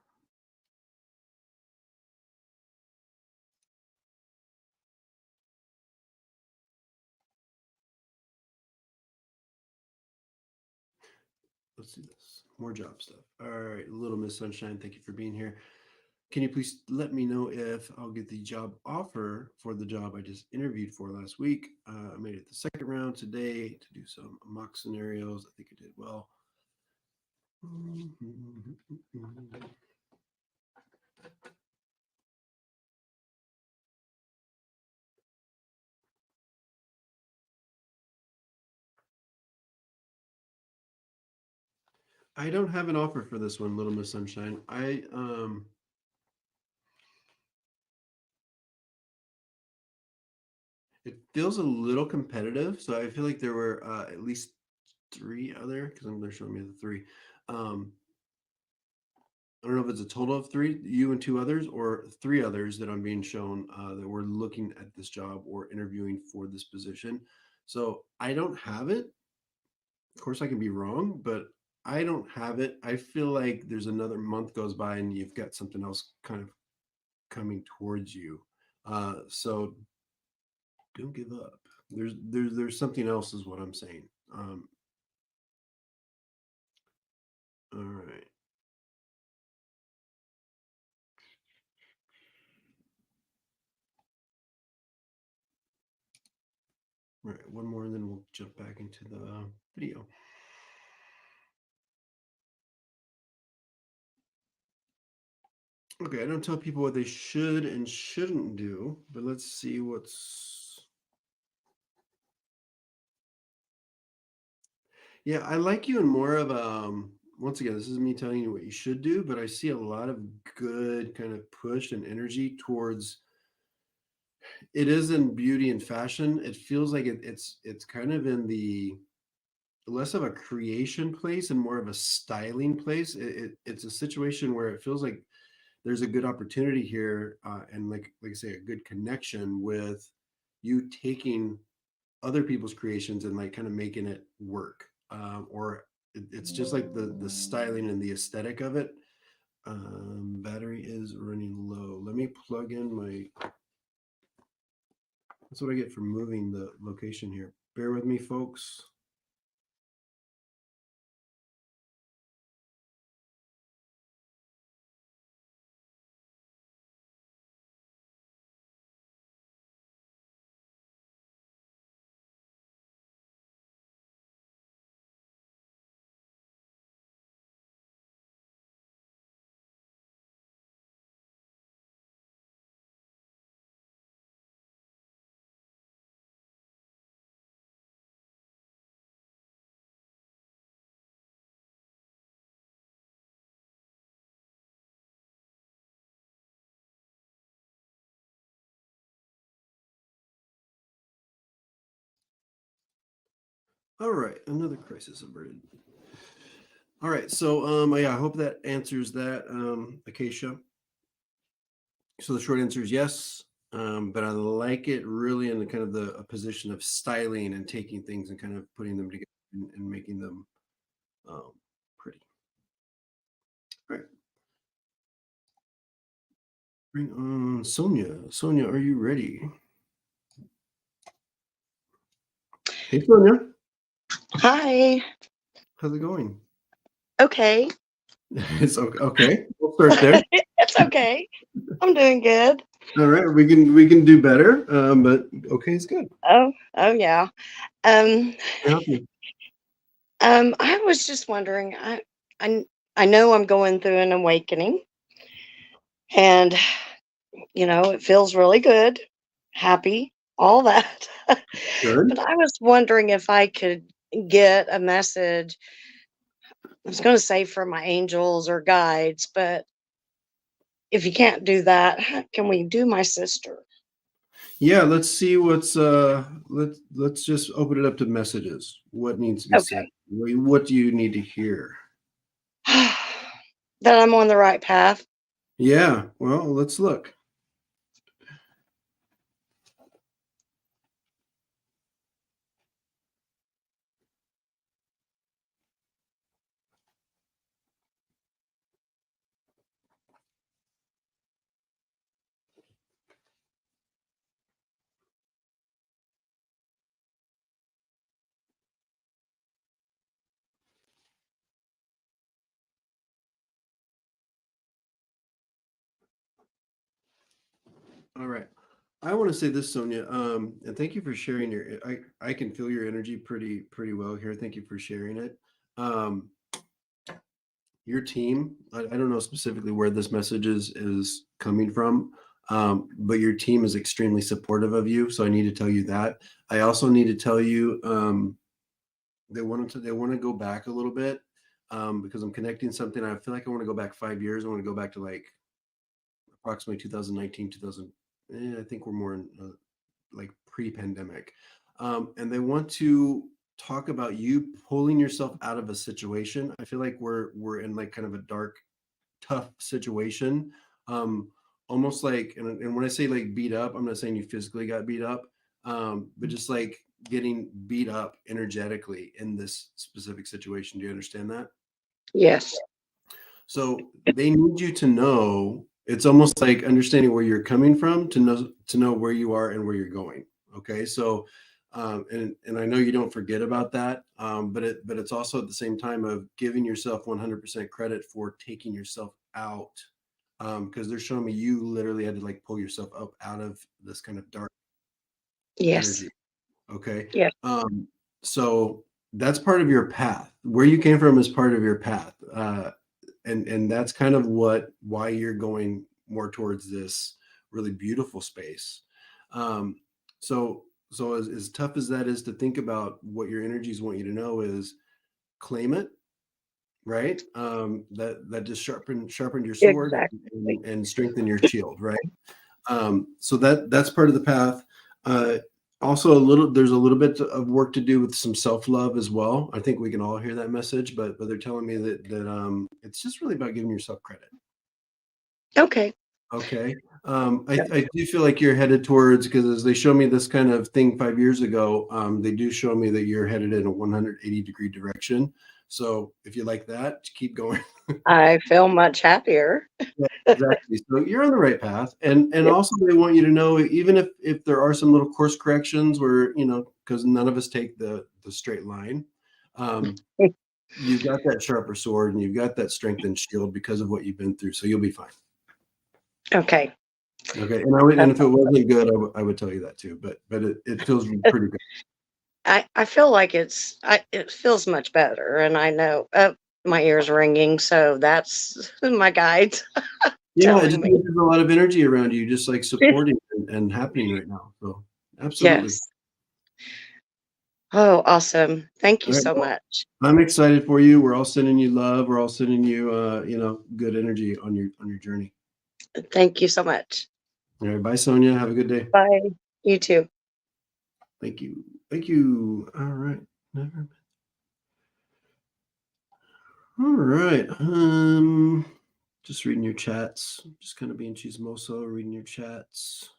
Speaker 1: Let's do this. More job stuff. All right. Little Miss Sunshine, thank you for being here. Can you please let me know if I'll get the job offer for the job I just interviewed for last week? I made it the second round today to do some mock scenarios. I think I did well. I don't have an offer for this one, Little Miss Sunshine. It feels a little competitive, so I feel like there were at least three other because they're showing me the three. I don't know if it's a total of 3, you and 2 others, or 3 others that I'm being shown that we're looking at this job or interviewing for this position. So I don't have it. Of course, I can be wrong, but I don't have it. I feel like there's another month goes by and you've got something else kind of coming towards you. So don't give up. There's something else, is what I'm saying. All right. All right, one more, and then we'll jump back into the video. Okay, I don't tell people what they should and shouldn't do, but let's see what's... Yeah, I like you in more of once again, this is me telling you what you should do, but I see a lot of good kind of push and energy towards... It is in beauty and fashion. It feels like it's kind of in the less of a creation place and more of a styling place. It's a situation where it feels like there's a good opportunity here, and like I say, a good connection with you taking other people's creations and like kind of making it work. Or it's just like the styling and the aesthetic of it. Battery is running low. Let me plug in my... That's what I get for moving the location here. Bear with me, folks. All right, another crisis averted. All right, so yeah, I hope that answers that, Acacia. So the short answer is yes, but I like it really in the kind of a position of styling and taking things and kind of putting them together and making them pretty. All right, bring on Sonia. Sonia, are you ready? Hey, Sonia.
Speaker 5: Hi.
Speaker 1: How's it going?
Speaker 5: Okay.
Speaker 1: It's okay. Okay, we'll start there.
Speaker 5: It's okay. I'm doing good.
Speaker 1: All right, we can do better, but okay, it's good.
Speaker 5: Oh yeah. Um,
Speaker 1: Can I help you?
Speaker 5: I was just wondering, I know I'm going through an awakening, and it feels really good, happy, all that.
Speaker 1: Good.
Speaker 5: But I was wondering if I could get a message. I was going to say from my angels or guides, but if you can't do that, can we do my sister?
Speaker 1: Yeah, let's see what's let's just open it up to messages. What needs to be said?
Speaker 5: Okay.
Speaker 1: What do you need to hear?
Speaker 5: That I'm on the right path.
Speaker 1: Yeah, well, let's look. All right. I want to say this, Sonia, and thank you for sharing your... I can feel your energy pretty well here. Thank you for sharing it. Your team, I don't know specifically where this message is coming from, but your team is extremely supportive of you. So I need to tell you that. I also need to tell you they want to go back a little bit, because I'm connecting something. I feel like I want to go back 5 years. I want to go back to like approximately 2019, 2000. I think we're more in like pre-pandemic, and they want to talk about you pulling yourself out of a situation. I feel like we're in like kind of a dark tough situation. Almost like, and when I say like beat up, I'm not saying you physically got beat up, but just like getting beat up energetically in this specific situation. Do you understand that?
Speaker 5: Yes.
Speaker 1: So they need you to know, it's almost like understanding where you're coming from to know where you are and where you're going. Okay. So and I know you don't forget about that, but it's also at the same time of giving yourself 100% credit for taking yourself out, because they're showing me you literally had to like pull yourself up out of this kind of dark
Speaker 5: Yes.
Speaker 1: energy. Okay.
Speaker 5: Yes.
Speaker 1: So that's part of your path. Where you came from is part of your path, and that's kind of why you're going more towards this really beautiful space. So as tough as that is to think about, what your energies want you to know is claim it, right? That just sharpened your sword
Speaker 5: Exactly.
Speaker 1: and strengthen your shield, right? So that's part of the path. Also there's a little bit of work to do with some self-love as well. I think we can all hear that message, but they're telling me that it's just really about giving yourself credit.
Speaker 5: Okay.
Speaker 1: Okay. I do feel like you're headed towards, because as they show me this kind of thing 5 years ago, they do show me that you're headed in a 180-degree direction. So if you like that, keep going.
Speaker 5: I feel much happier.
Speaker 1: Yeah, exactly. So you're on the right path. And
Speaker 5: Yep.
Speaker 1: also they want you to know, even if there are some little course corrections where, because none of us take the straight line, you've got that sharper sword and you've got that strengthened shield because of what you've been through. So you'll be fine.
Speaker 5: Okay.
Speaker 1: Okay. And if it wasn't good, I would tell you that too, but it feels pretty good.
Speaker 5: I feel like it feels much better, and I know my ears ringing, so that's my guide.
Speaker 1: Yeah, it
Speaker 5: telling
Speaker 1: just
Speaker 5: me.
Speaker 1: means there's a lot of energy around you, just like supporting and happening right now. So absolutely.
Speaker 5: Yes. Oh, awesome. Thank you
Speaker 1: All right.
Speaker 5: so
Speaker 1: Well,
Speaker 5: much.
Speaker 1: I'm excited for you. We're all sending you love. We're all sending you, good energy on your journey.
Speaker 5: Thank you so much.
Speaker 1: All right. Bye, Sonia. Have a good day.
Speaker 5: Bye. You too.
Speaker 1: Thank you. Thank you. All right. Never. All right. Just reading your chats. Just kind of being chismoso, reading your chats.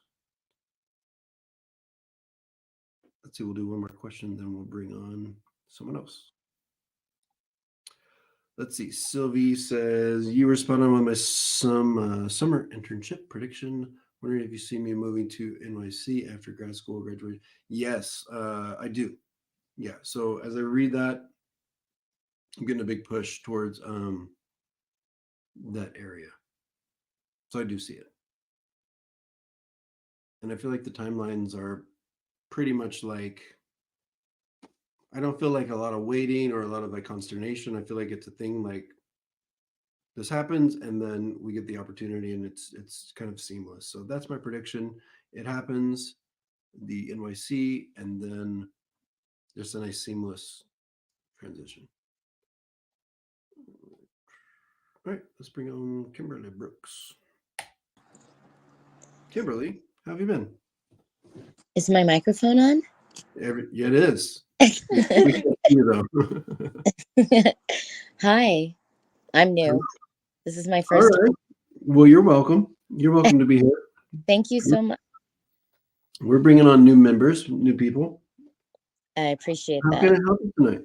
Speaker 1: Let's see. We'll do one more question, then we'll bring on someone else. Let's see. Sylvie says, you responded with my summer internship prediction. Wondering if you see me moving to NYC after grad school graduation. Yes, I do. Yeah. So as I read that, I'm getting a big push towards that area. So I do see it. And I feel like the timelines are pretty much like, I don't feel like a lot of waiting or a lot of like consternation. I feel like it's a thing like this happens and then we get the opportunity and it's kind of seamless. So that's my prediction. It happens, the NYC, and then there's a nice seamless transition. All right, let's bring on Kimberly Brooks. Kimberly, how have you been?
Speaker 6: Is my microphone on?
Speaker 1: Yeah, it is. We can't see you though.
Speaker 6: Hi, I'm new. This is my
Speaker 1: All
Speaker 6: first.
Speaker 1: right. Well, you're welcome. You're welcome to be here.
Speaker 6: Thank you so much.
Speaker 1: We're bringing on new members, new people.
Speaker 6: I appreciate
Speaker 1: How
Speaker 6: that.
Speaker 1: can I help you tonight?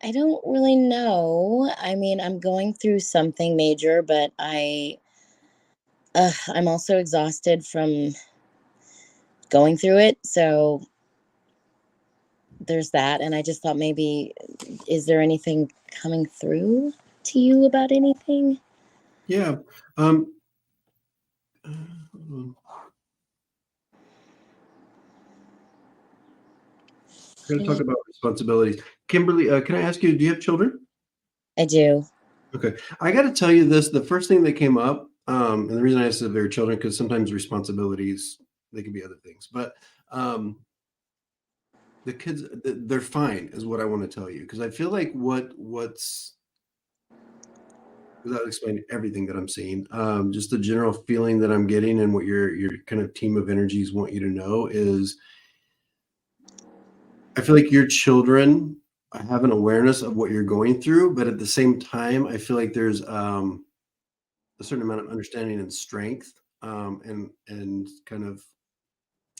Speaker 6: I don't really know. I mean, I'm going through something major, but I'm also exhausted from going through it. So there's that. And I just thought maybe, is there anything coming through to you about anything?
Speaker 1: Yeah. We're going to talk about responsibilities. Kimberly, can I ask you, do you have children?
Speaker 6: I do.
Speaker 1: Okay. I got to tell you this, the first thing that came up, and the reason I said they were children, because sometimes responsibilities, they can be other things, but the kids, they're fine is what I want to tell you. Because I feel like what's, without explaining everything that I'm seeing, just the general feeling that I'm getting and what your kind of team of energies want you to know is, I feel like your children I have an awareness of what you're going through, but at the same time, I feel like there's a certain amount of understanding and strength, and kind of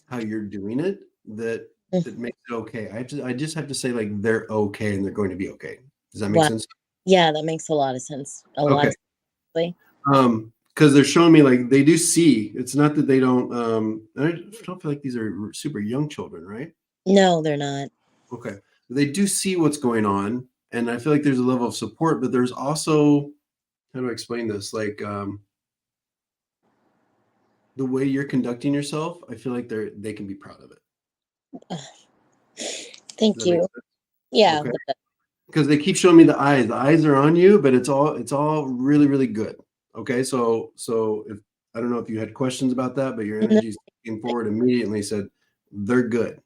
Speaker 1: how you're doing it that makes it okay. I just have to say, like, they're okay and they're going to be okay. Does that make
Speaker 6: Wow.
Speaker 1: sense?
Speaker 6: Yeah, that makes a lot of sense. A lot
Speaker 1: Okay.
Speaker 6: of sense.
Speaker 1: Because they're showing me like they do see. It's not that they don't. I don't feel like these are super young children, right?
Speaker 6: No, they're not.
Speaker 1: Okay, they do see what's going on, and I feel like there's a level of support, but there's also, how do I explain this? Like, the way you're conducting yourself, I feel like they can be proud of it.
Speaker 6: Thank
Speaker 1: Does that make
Speaker 6: you.
Speaker 1: sense?
Speaker 6: Yeah.
Speaker 1: Okay. Because they keep showing me the eyes. The eyes are on you, but it's all really, really good. Okay, so if I don't know if you had questions about that, but your energy came forward immediately, said they're good.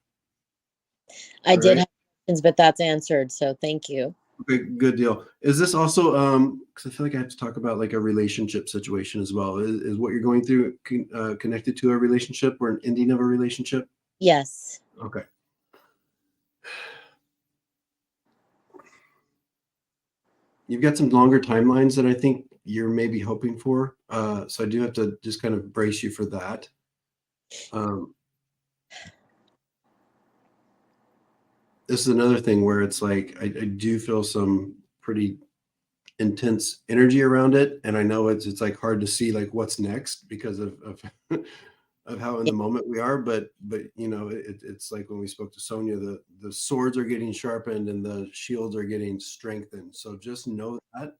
Speaker 6: I
Speaker 1: All
Speaker 6: did
Speaker 1: right?
Speaker 6: have questions, but that's answered. So thank you.
Speaker 1: Okay, good deal. Is this also because I feel like I have to talk about like a relationship situation as well. Is what you're going through connected to a relationship or an ending of a relationship?
Speaker 6: Yes.
Speaker 1: Okay. You've got some longer timelines that I think you're maybe hoping for. So I do have to just kind of brace you for that. This is another thing where it's like I do feel some pretty intense energy around it, and I know it's like hard to see like what's next because of of how in the moment we are. But you know, it's like when we spoke to Sonia, the swords are getting sharpened and the shields are getting strengthened. So just know that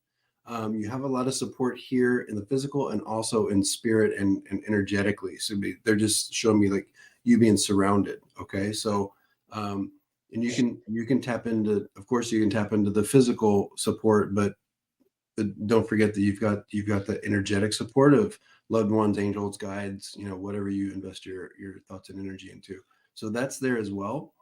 Speaker 1: you have a lot of support here in the physical and also in spirit and energetically. So they're just showing me like you being surrounded. Okay, so and you can tap into, of course, you can tap into the physical support, but don't forget that you've got the energetic support of loved ones, angels, guides, you know, whatever you invest your thoughts and energy into. So that's there as well.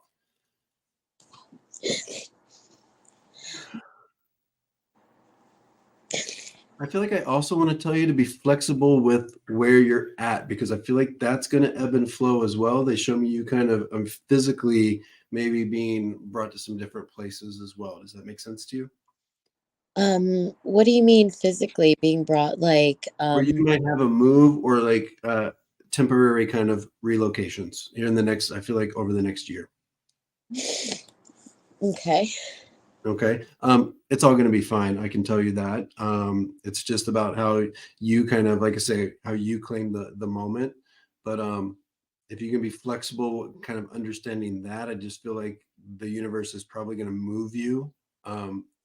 Speaker 1: I feel like I also want to tell you to be flexible with where you're at, because I feel like that's going to ebb and flow as well. They show me you kind of physically maybe being brought to some different places as well. Does that make sense to you?
Speaker 6: What do you mean physically being brought? Like,
Speaker 1: Or you might have a move or like temporary kind of relocations here in the next, I feel like over the next year.
Speaker 6: Okay.
Speaker 1: Okay. It's all going to be fine. I can tell you that. It's just about how you kind of, like I say, how you claim the moment. But if you can be flexible, kind of understanding that, I just feel like the universe is probably going to move you,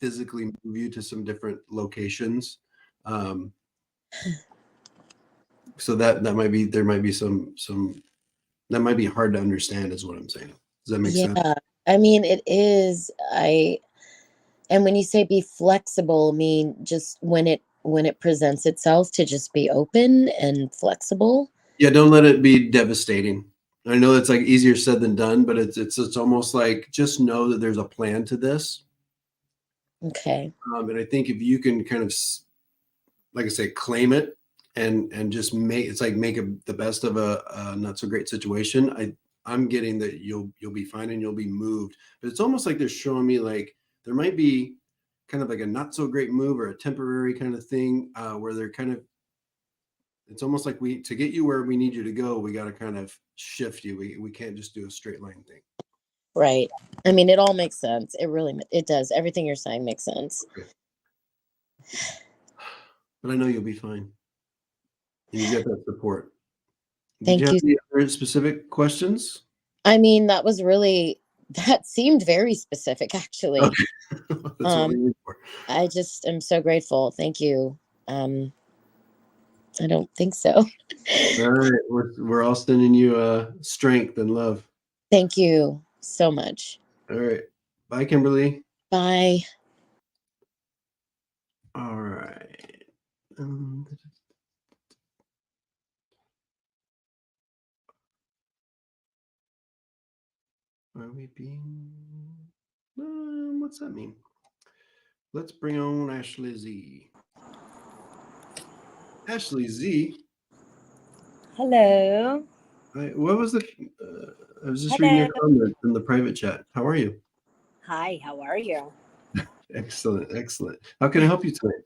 Speaker 1: physically move you to some different locations. So that might be, there might be some that might be hard to understand is what I'm saying. Does that make sense?
Speaker 6: Yeah. I mean, it is. And when you say be flexible, I mean just when it presents itself to just be open and flexible.
Speaker 1: Yeah, don't let it be devastating. I know it's like easier said than done, but it's almost like just know that there's a plan to this.
Speaker 6: Okay.
Speaker 1: And I think if you can kind of, like I say, claim it and just make the best of a not so great situation. I'm getting that you'll be fine and you'll be moved. But it's almost like they're showing me like there might be kind of like a not so great move or a temporary kind of thing where they're kind of, it's almost like to get you where we need you to go, we got to kind of shift you. We can't just do a straight line thing.
Speaker 6: Right. I mean, it all makes sense. It does. Everything you're saying makes sense.
Speaker 1: Okay. But I know you'll be fine. And you get that support. Did
Speaker 6: Thank
Speaker 1: you have
Speaker 6: you.
Speaker 1: any other specific questions?
Speaker 6: I mean, that seemed very specific, actually.
Speaker 1: Okay. That's what we need for.
Speaker 6: I just am so grateful. Thank you. I don't think so.
Speaker 1: All right. We're all sending you strength and love.
Speaker 6: Thank you so much.
Speaker 1: All right. Bye, Kimberly.
Speaker 6: Bye.
Speaker 1: All right. Are we being? What's that mean? Let's bring on Ashley Z. Ashley Z.
Speaker 7: Hello.
Speaker 1: What was the? I was just reading your comment in the private chat. How are you?
Speaker 7: Hi, how are you?
Speaker 1: Excellent, excellent. How can I help you tonight?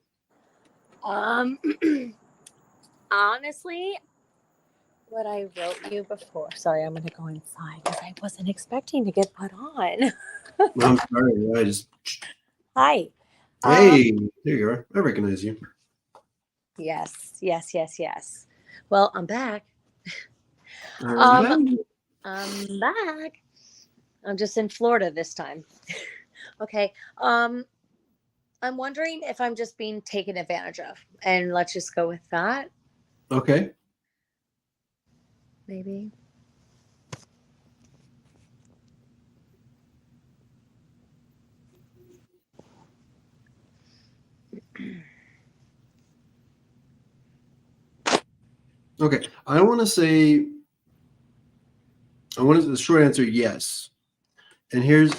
Speaker 7: Honestly, what I wrote you before. Sorry, I'm gonna go inside because I wasn't expecting to get put on.
Speaker 1: I'm sorry. I just.
Speaker 7: Hi.
Speaker 1: Hey, there you are. I recognize you.
Speaker 7: Yes. Well, I'm back.
Speaker 1: Um,
Speaker 7: I'm back. I'm just in Florida this time. Okay. I'm wondering if I'm just being taken advantage of, and let's just go with that.
Speaker 1: okay.
Speaker 7: Maybe.
Speaker 1: Okay. I want to say. The short answer, yes. And here's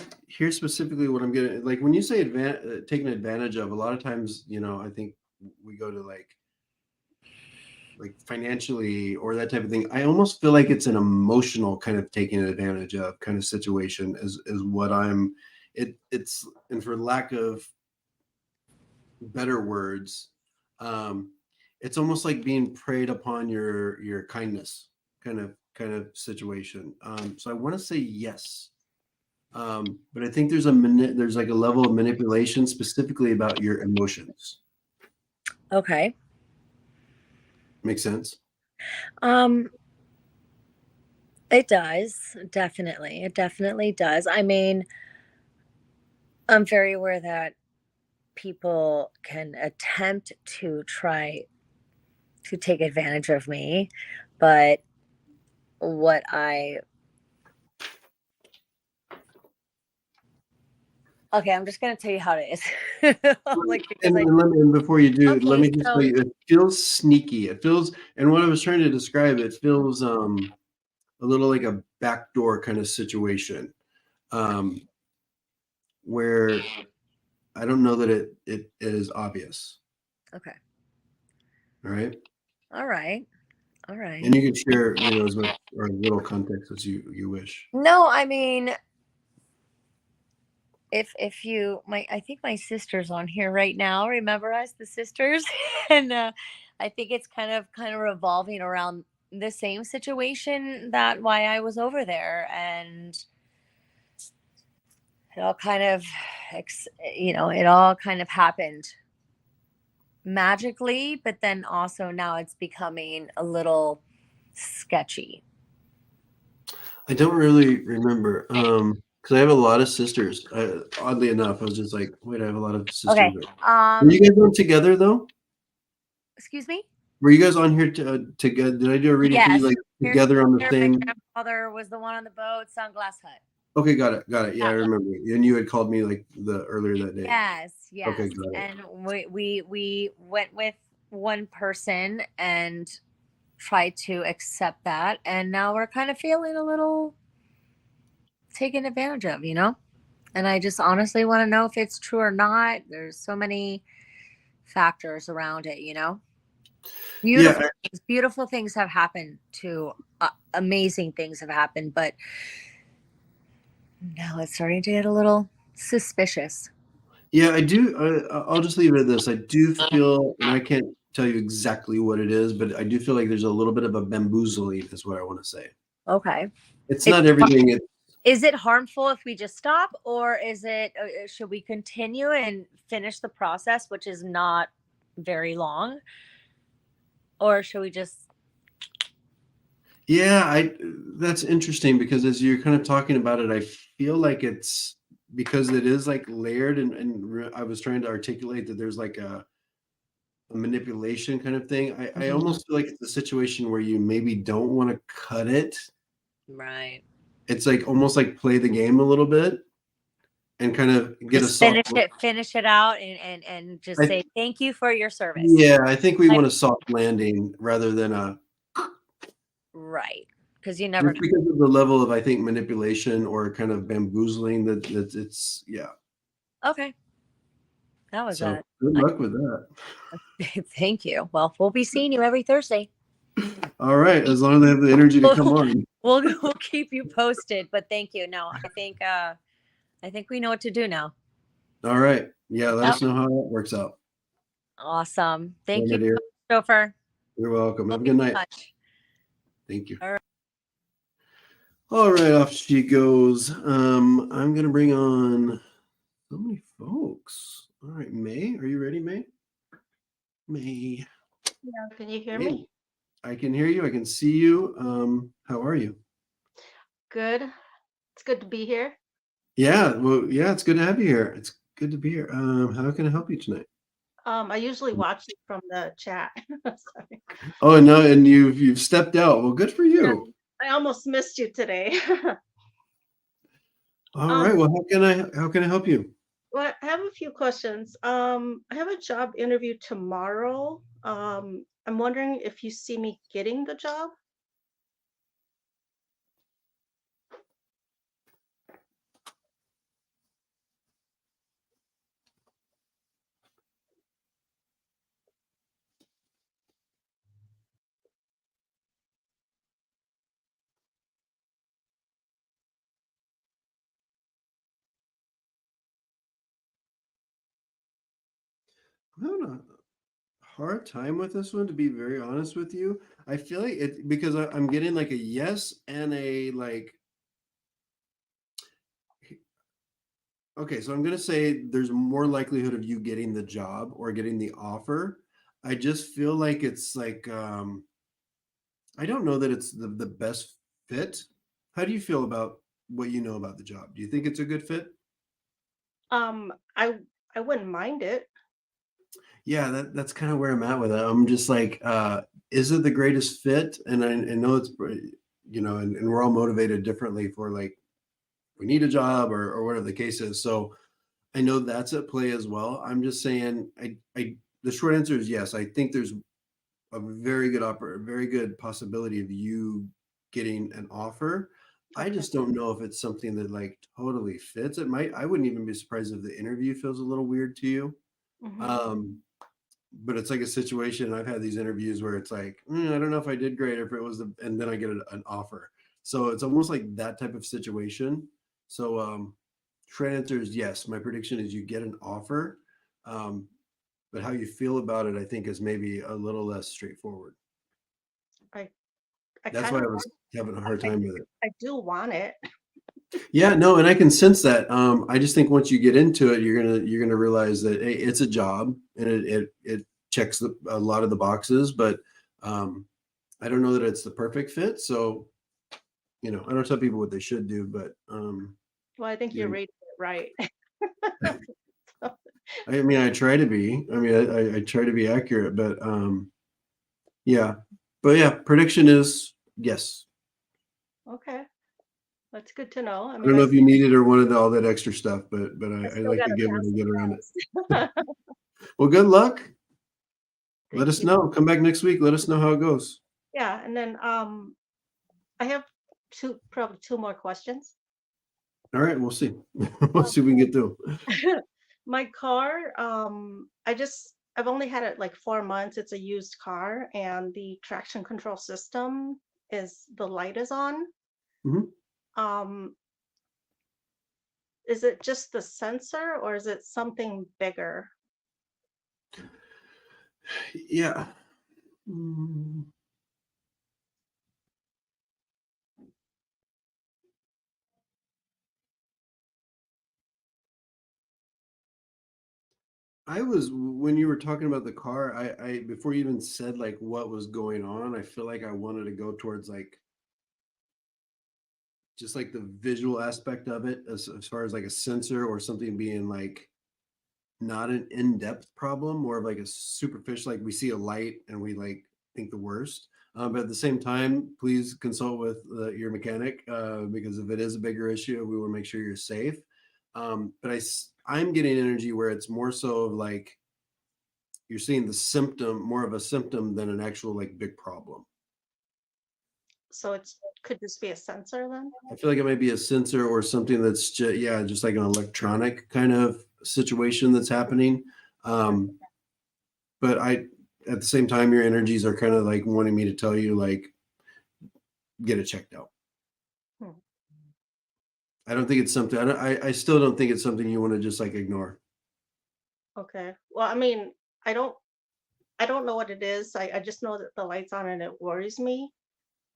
Speaker 1: specifically what I'm getting. Like when you say taken advantage of, a lot of times, I think we go to like financially or that type of thing. I almost feel like it's an emotional kind of taking advantage of kind of situation is what I'm. It's and for lack of better words, it's almost like being preyed upon your kindness kind of situation. So I want to say yes. But I think there's there's like a level of manipulation specifically about your emotions.
Speaker 7: Okay.
Speaker 1: Makes sense?
Speaker 7: It does. Definitely. It definitely does. I mean, I'm very aware that people can attempt to try to take advantage of me, but what I okay, I'm just gonna tell you how it is. Like because
Speaker 1: And before you do, let
Speaker 7: okay,
Speaker 1: me just tell you, it feels sneaky. It feels, and what I was trying to describe, it feels a little like a backdoor kind of situation, where I don't know that it is obvious.
Speaker 7: okay.
Speaker 1: All right.
Speaker 7: All right. All right.
Speaker 1: And you can share, as much or as little context as you wish.
Speaker 7: No, I mean if you I think my sister's on here right now. Remember us, the sisters? And I think it's kind of revolving around the same situation that why I was over there, and it all kind of it all kind of happened magically, but then also now it's becoming a little sketchy.
Speaker 1: I don't really remember, because I have a lot of sisters. Oddly enough, I was just like, wait, I have a lot of sisters.
Speaker 7: Okay.
Speaker 1: Were you guys on together though?
Speaker 7: Excuse me?
Speaker 1: Were you guys on here together? Did I do a reading for you
Speaker 7: Yes.
Speaker 1: like together on the
Speaker 7: My
Speaker 1: same?
Speaker 7: grandfather was the one on the boat, Sunglass Hut.
Speaker 1: Okay, got it. Yeah, I remember. And you had called me like earlier that day.
Speaker 7: Yes.
Speaker 1: Okay, got it.
Speaker 7: And we went with one person and tried to accept that, and now we're kind of feeling a little taken advantage of, And I just honestly want to know if it's true or not. There's so many factors around it, Beautiful things have happened to amazing things have happened, but now it's starting to get a little suspicious.
Speaker 1: Yeah, I do. I'll just leave it at this. I do feel, and I can't tell you exactly what it is, but I do feel like there's a little bit of a bamboozling, is what I want to say.
Speaker 7: Okay.
Speaker 1: It's not everything.
Speaker 7: Is it harmful if we just stop, or is it? Should we continue and finish the process, which is not very long, or should we just?
Speaker 1: Yeah, that's interesting because as you're kind of talking about it, I feel like it's because it is like layered, and I was trying to articulate that there's like a manipulation kind of thing. I almost feel like it's a situation where you maybe don't want to cut it.
Speaker 7: Right.
Speaker 1: It's like almost like play the game a little bit and kind of get
Speaker 7: just
Speaker 1: a
Speaker 7: finish it out and just say thank you for your service.
Speaker 1: Yeah, I think we want a soft landing rather than a
Speaker 7: right, because you never
Speaker 1: because of the level of I think manipulation or kind of bamboozling that it's
Speaker 7: okay. That was
Speaker 1: so good luck with that.
Speaker 7: Thank you. Well, we'll be seeing you every Thursday.
Speaker 1: All right, as long as they have the energy to come on.
Speaker 7: We'll keep you posted, but thank you. No, I think I think we know what to do now.
Speaker 1: All right. Yeah, let
Speaker 7: Yep.
Speaker 1: us know how that works out.
Speaker 7: Awesome. Thank
Speaker 1: Sonia,
Speaker 7: you,
Speaker 1: dear.
Speaker 7: Stopher.
Speaker 1: You're welcome.
Speaker 7: We'll
Speaker 1: Have a
Speaker 7: be
Speaker 1: good
Speaker 7: in
Speaker 1: night.
Speaker 7: touch.
Speaker 1: Thank you.
Speaker 7: All right.
Speaker 1: All right, off she goes. I'm gonna bring on so many folks. All right, May, are you ready, May? May.
Speaker 8: Yeah, can you hear
Speaker 1: Hey,
Speaker 8: me?
Speaker 1: I can hear you. I can see you. How are you?
Speaker 8: Good. It's good to be here.
Speaker 1: Yeah, well, yeah, it's good to have you here. It's good to be here. How can I help you tonight?
Speaker 8: I usually watch it from the chat. Sorry.
Speaker 1: Oh, no, and you've stepped out. Well, good for
Speaker 8: Yeah,
Speaker 1: you.
Speaker 8: I almost missed you today.
Speaker 1: All right. Well, how can I help you?
Speaker 8: Well, I have a few questions. I have a job interview tomorrow. I'm wondering if you see me getting the job.
Speaker 1: I'm having a hard time with this one, to be very honest with you. I feel like it because I'm getting like a yes and a like. Okay, so I'm gonna say there's more likelihood of you getting the job or getting the offer. I just feel like it's like I don't know that it's the best fit. How do you feel about what you know about the job? Do you think it's a good fit?
Speaker 8: Um, I I wouldn't mind it.
Speaker 1: Yeah, that's kind of where I'm at with it. I'm just like, is it the greatest fit? And I know it's, and we're all motivated differently for like, we need a job or whatever the case is. So I know that's at play as well. I'm just saying, the short answer is yes. I think there's a very good possibility of you getting an offer. I
Speaker 8: Okay.
Speaker 1: just don't know if it's something that like totally fits. It might. I wouldn't even be surprised if the interview feels a little weird to you.
Speaker 8: Mhm.
Speaker 1: But it's like a situation. I've had these interviews where it's like, I don't know if I did great or if it was, and then I get an offer. So it's almost like that type of situation. So, short answer is yes. My prediction is you get an offer. Um, but how you feel about it, I think, is maybe a little less straightforward.
Speaker 8: I I
Speaker 1: That's
Speaker 8: kind
Speaker 1: why
Speaker 8: of
Speaker 1: I was having a hard
Speaker 8: I,
Speaker 1: time with it.
Speaker 8: I do want it.
Speaker 1: Yeah, no, and I can sense that. I just think once you get into it, you're gonna realize that hey, it's a job and it checks a lot of the boxes, but I don't know that it's the perfect fit. So I don't tell people what they should do, but
Speaker 8: Well, I think
Speaker 1: you
Speaker 8: you're
Speaker 1: know,
Speaker 8: rating it right.
Speaker 1: I mean, I try to be. I mean, I try to be accurate, but yeah, but yeah, prediction is yes.
Speaker 8: Okay, that's good to know. I
Speaker 1: I
Speaker 8: mean,
Speaker 1: don't know if you needed or wanted all that extra stuff, but
Speaker 8: I
Speaker 1: I
Speaker 8: still
Speaker 1: like
Speaker 8: got
Speaker 1: to
Speaker 8: to
Speaker 1: give it
Speaker 8: pass
Speaker 1: and
Speaker 8: the
Speaker 1: get around it.
Speaker 8: test.
Speaker 1: Well, good luck. Let
Speaker 8: Thank
Speaker 1: us
Speaker 8: you.
Speaker 1: know. Come back next week. Let us know how it goes.
Speaker 8: Yeah, and then I have probably two more questions.
Speaker 1: All right, we'll see. We'll see if we can get through.
Speaker 8: My car, I've only had it like 4 months. It's a used car, and the traction control system the light is on.
Speaker 1: Mhm.
Speaker 8: Um, is it just the sensor or is it something bigger?
Speaker 1: Yeah. Mm, when you were talking about the car, I before you even said like what was going on, I feel like I wanted to go towards like just like the visual aspect of it as far as like a sensor or something being like not an in-depth problem, more of like a superficial, like we see a light and we like think the worst. But at the same time, please consult with your mechanic because if it is a bigger issue, we want to make sure you're safe. But I'm getting energy where it's more so of like you're seeing the symptom, more of a symptom than an actual like big problem.
Speaker 8: So could this be a sensor then?
Speaker 1: I feel like it might be a sensor or something that's just like an electronic kind of situation that's happening. Um, but at the same time, your energies are kind of like wanting me to tell you like get it checked out.
Speaker 8: Hmm.
Speaker 1: I don't think it's something. I still don't think it's something you want to just like ignore.
Speaker 8: Okay. Well, I mean, I don't I don't know what it is. I just know that the light's on and it worries me.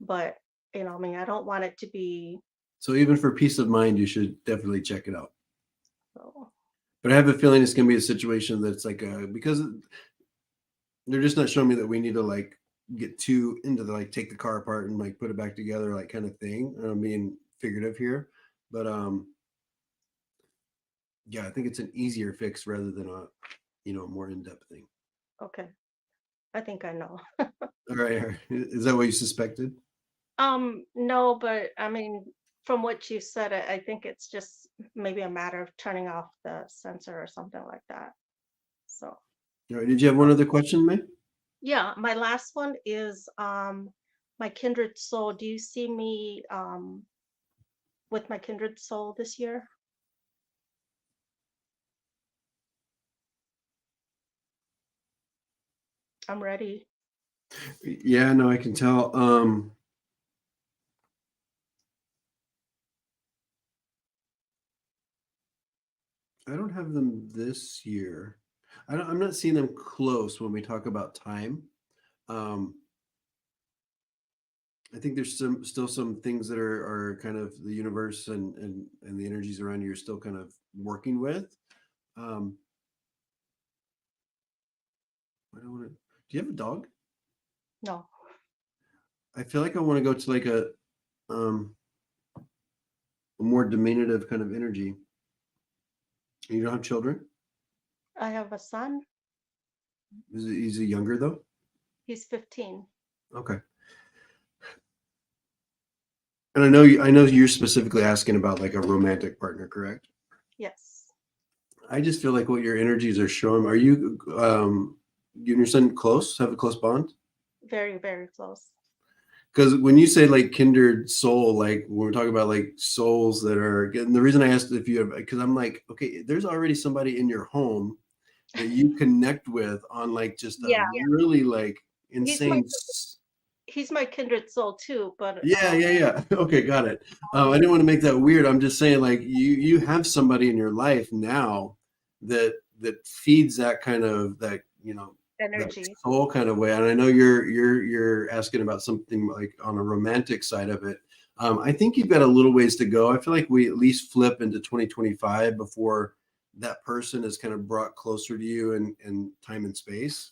Speaker 8: But, I mean, I don't want it to be
Speaker 1: So even for peace of mind, you should definitely check it out.
Speaker 8: so.
Speaker 1: But I have a feeling it's gonna be a situation that's like because they're just not showing me that we need to like get too into the like take the car apart and like put it back together like kind of thing. I'm being figurative here, but yeah, I think it's an easier fix rather than a more in-depth thing.
Speaker 8: Okay. I think I know.
Speaker 1: All right, all right. Is that what you suspected?
Speaker 8: No, but I mean, from what you said, I think it's just maybe a matter of turning off the sensor or something like that. So,
Speaker 1: All right. Did you have one other question, May?
Speaker 8: yeah, my last one is my kindred soul. Do you see me with my kindred soul this year? I'm ready.
Speaker 1: Yeah, no, I can tell. I don't have them this year. I'm not seeing them close when we talk about time. Um, I think there's still some things that are kind of the universe and the energies around you are still kind of working with. Um, I don't want to. Do you have a dog?
Speaker 8: No,
Speaker 1: I feel like I want to go to like a more diminutive kind of energy. You don't have children?
Speaker 8: I have a son.
Speaker 1: Is he younger though?
Speaker 8: He's 15.
Speaker 1: Okay. And I know you're specifically asking about like a romantic partner, correct?
Speaker 8: Yes.
Speaker 1: I just feel like what your energies are showing. Are you and your son close? Have a close bond?
Speaker 8: Very, very close.
Speaker 1: Because when you say like kindred soul, like when we're talking about like souls that are, and the reason I asked if you have, because I'm like, okay, there's already somebody in your home that you connect with on like just a
Speaker 8: Yeah.
Speaker 1: really like
Speaker 8: He's my
Speaker 1: insane.
Speaker 8: he's my kindred soul too, but
Speaker 1: Yeah. Okay, got it. I didn't want to make that weird. I'm just saying, like you have somebody in your life now that feeds that kind of that that
Speaker 8: energy.
Speaker 1: soul kind of way. And I know you're asking about something like on a romantic side of it. I think you've got a little ways to go. I feel like we at least flip into 2025 before that person is kind of brought closer to you in time and space.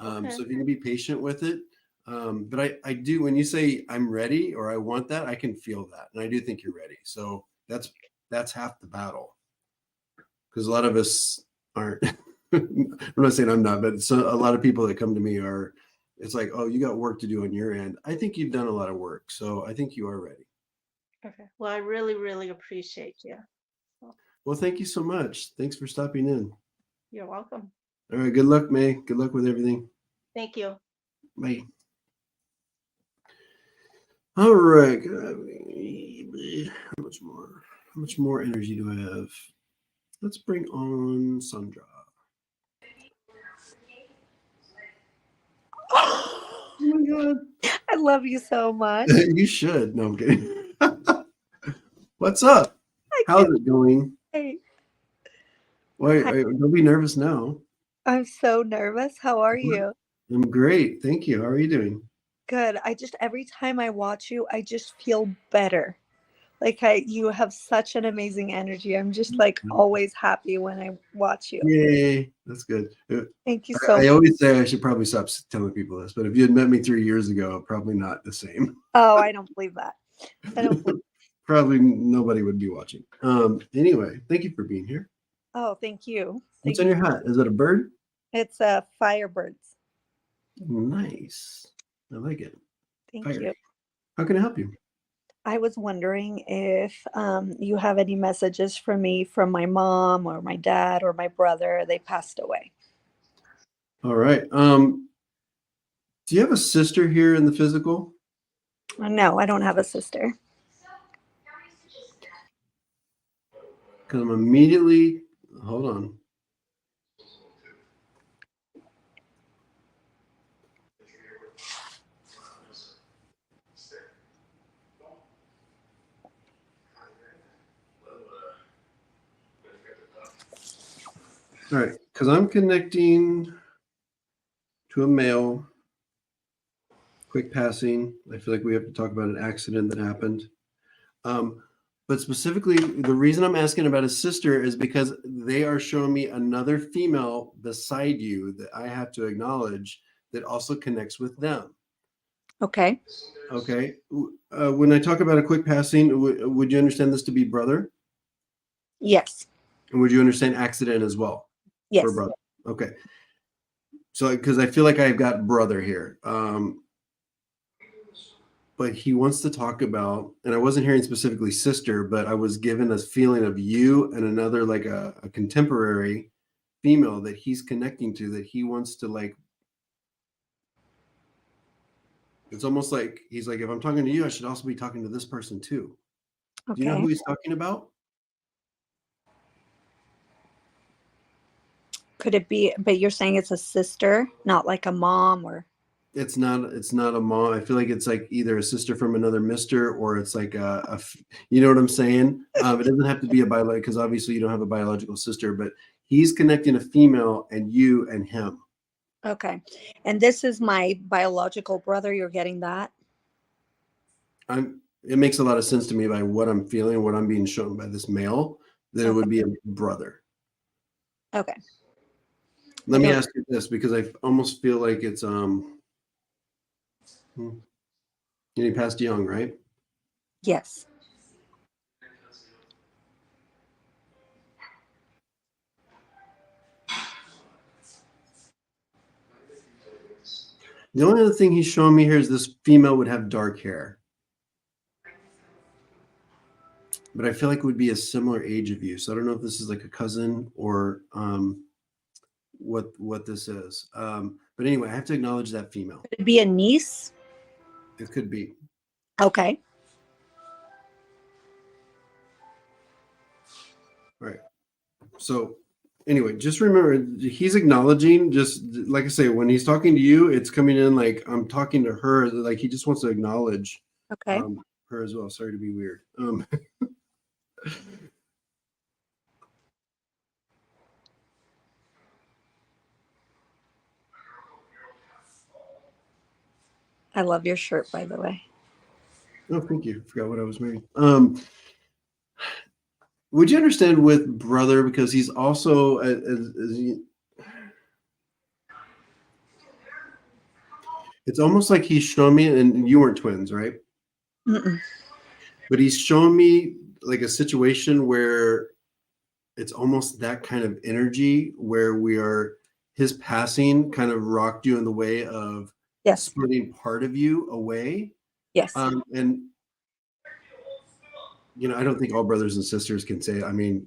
Speaker 8: Okay.
Speaker 1: So if you can be patient with it. But I do, when you say I'm ready or I want that, I can feel that. And I do think you're ready. So that's half the battle. Because a lot of us aren't. I'm not saying I'm not, but a lot of people that come to me are, it's like, oh, you got work to do on your end. I think you've done a lot of work. So I think you are ready.
Speaker 8: Okay. Well, I really, really appreciate you.
Speaker 1: Well, thank you so much. Thanks for stopping in.
Speaker 8: You're welcome.
Speaker 1: All right. Good luck, May. Good luck with everything.
Speaker 8: Thank you.
Speaker 1: Bye. All right. How much more? How much more energy do I have? Let's bring on Sandra. Oh my god.
Speaker 9: I love you so much.
Speaker 1: You should. No, I'm kidding. What's up?
Speaker 9: I
Speaker 1: How's
Speaker 9: can't
Speaker 1: it going?
Speaker 9: wait.
Speaker 1: Wait,
Speaker 9: Hi,
Speaker 1: don't be nervous now.
Speaker 9: I'm so nervous. How are you?
Speaker 1: I'm great. Thank you. How are you doing?
Speaker 9: Good. Every time I watch you, I just feel better. You have such an amazing energy. I'm just like always happy when I watch you.
Speaker 1: Yay. That's good.
Speaker 9: Thank you so
Speaker 1: I
Speaker 9: much.
Speaker 1: always say I should probably stop telling people this, but if you had met me 3 years ago, probably not the same.
Speaker 9: Oh, I don't believe that. I don't believe.
Speaker 1: Probably nobody would be watching. Anyway, thank you for being here.
Speaker 9: Oh, thank you.
Speaker 1: What's
Speaker 9: Thank
Speaker 1: on
Speaker 9: you.
Speaker 1: your hat? Is it a bird?
Speaker 9: It's Firebirds.
Speaker 1: Nice. I like it.
Speaker 9: Thank
Speaker 1: Fire.
Speaker 9: you.
Speaker 1: How can I help you?
Speaker 9: I was wondering if you have any messages for me from my mom or my dad or my brother. They passed away.
Speaker 1: All right. Do you have a sister here in the physical?
Speaker 9: No, I don't have a sister.
Speaker 1: Because I'm immediately, hold on. All right, because I'm connecting to a male. Quick passing. I feel like we have to talk about an accident that happened. But specifically, the reason I'm asking about his sister is because they are showing me another female beside you that I have to acknowledge that also connects with them.
Speaker 9: Okay.
Speaker 1: Okay. When I talk about a quick passing, would you understand this to be brother?
Speaker 9: Yes.
Speaker 1: And would you understand accident as well?
Speaker 9: Yes.
Speaker 1: For brother. Okay. So, because I feel like I've got brother here. But he wants to talk about, and I wasn't hearing specifically sister, but I was given a feeling of you and another, like a contemporary female that he's connecting to, that he wants to, like, it's almost like he's like, if I'm talking to you, I should also be talking to this person too. Do you know
Speaker 9: Okay.
Speaker 1: who he's talking about?
Speaker 9: Could it be, but you're saying it's a sister, not like a mom or?
Speaker 1: It's not a mom. I feel like it's like either a sister from another mister, or it's like you know what I'm saying? It doesn't have to be a biological, because obviously you don't have a biological sister, but he's connecting a female and you and him.
Speaker 9: Okay. And this is my biological brother. You're getting that?
Speaker 1: It makes a lot of sense to me by what I'm feeling, what I'm being shown by this male, that it would be a brother.
Speaker 9: Okay.
Speaker 1: Let me ask you this, because I almost feel like it's he passed young, right?
Speaker 9: Yes.
Speaker 1: The only other thing he's showing me here is this female would have dark hair. But I feel like it would be a similar age of you. So I don't know if this is like a cousin or what this is. But anyway, I have to acknowledge that female.
Speaker 9: Could it be a niece?
Speaker 1: It could be.
Speaker 9: Okay.
Speaker 1: All right. So anyway, just remember, he's acknowledging, just like I say, when he's talking to you, it's coming in like I'm talking to her. Like he just wants to acknowledge
Speaker 9: Okay.
Speaker 1: her as well. Sorry to be weird.
Speaker 9: I love your shirt, by the way.
Speaker 1: Oh, thank you. Forgot what I was wearing. Would you understand with brother, because he's also it's almost like he's showing me, and you weren't twins, right?
Speaker 9: Mm-mm.
Speaker 1: But he's showing me like a situation where it's almost that kind of energy where his passing kind of rocked you in the way of
Speaker 9: Yes.
Speaker 1: splitting part of you away.
Speaker 9: Yes.
Speaker 1: And I don't think all brothers and sisters can say, I mean,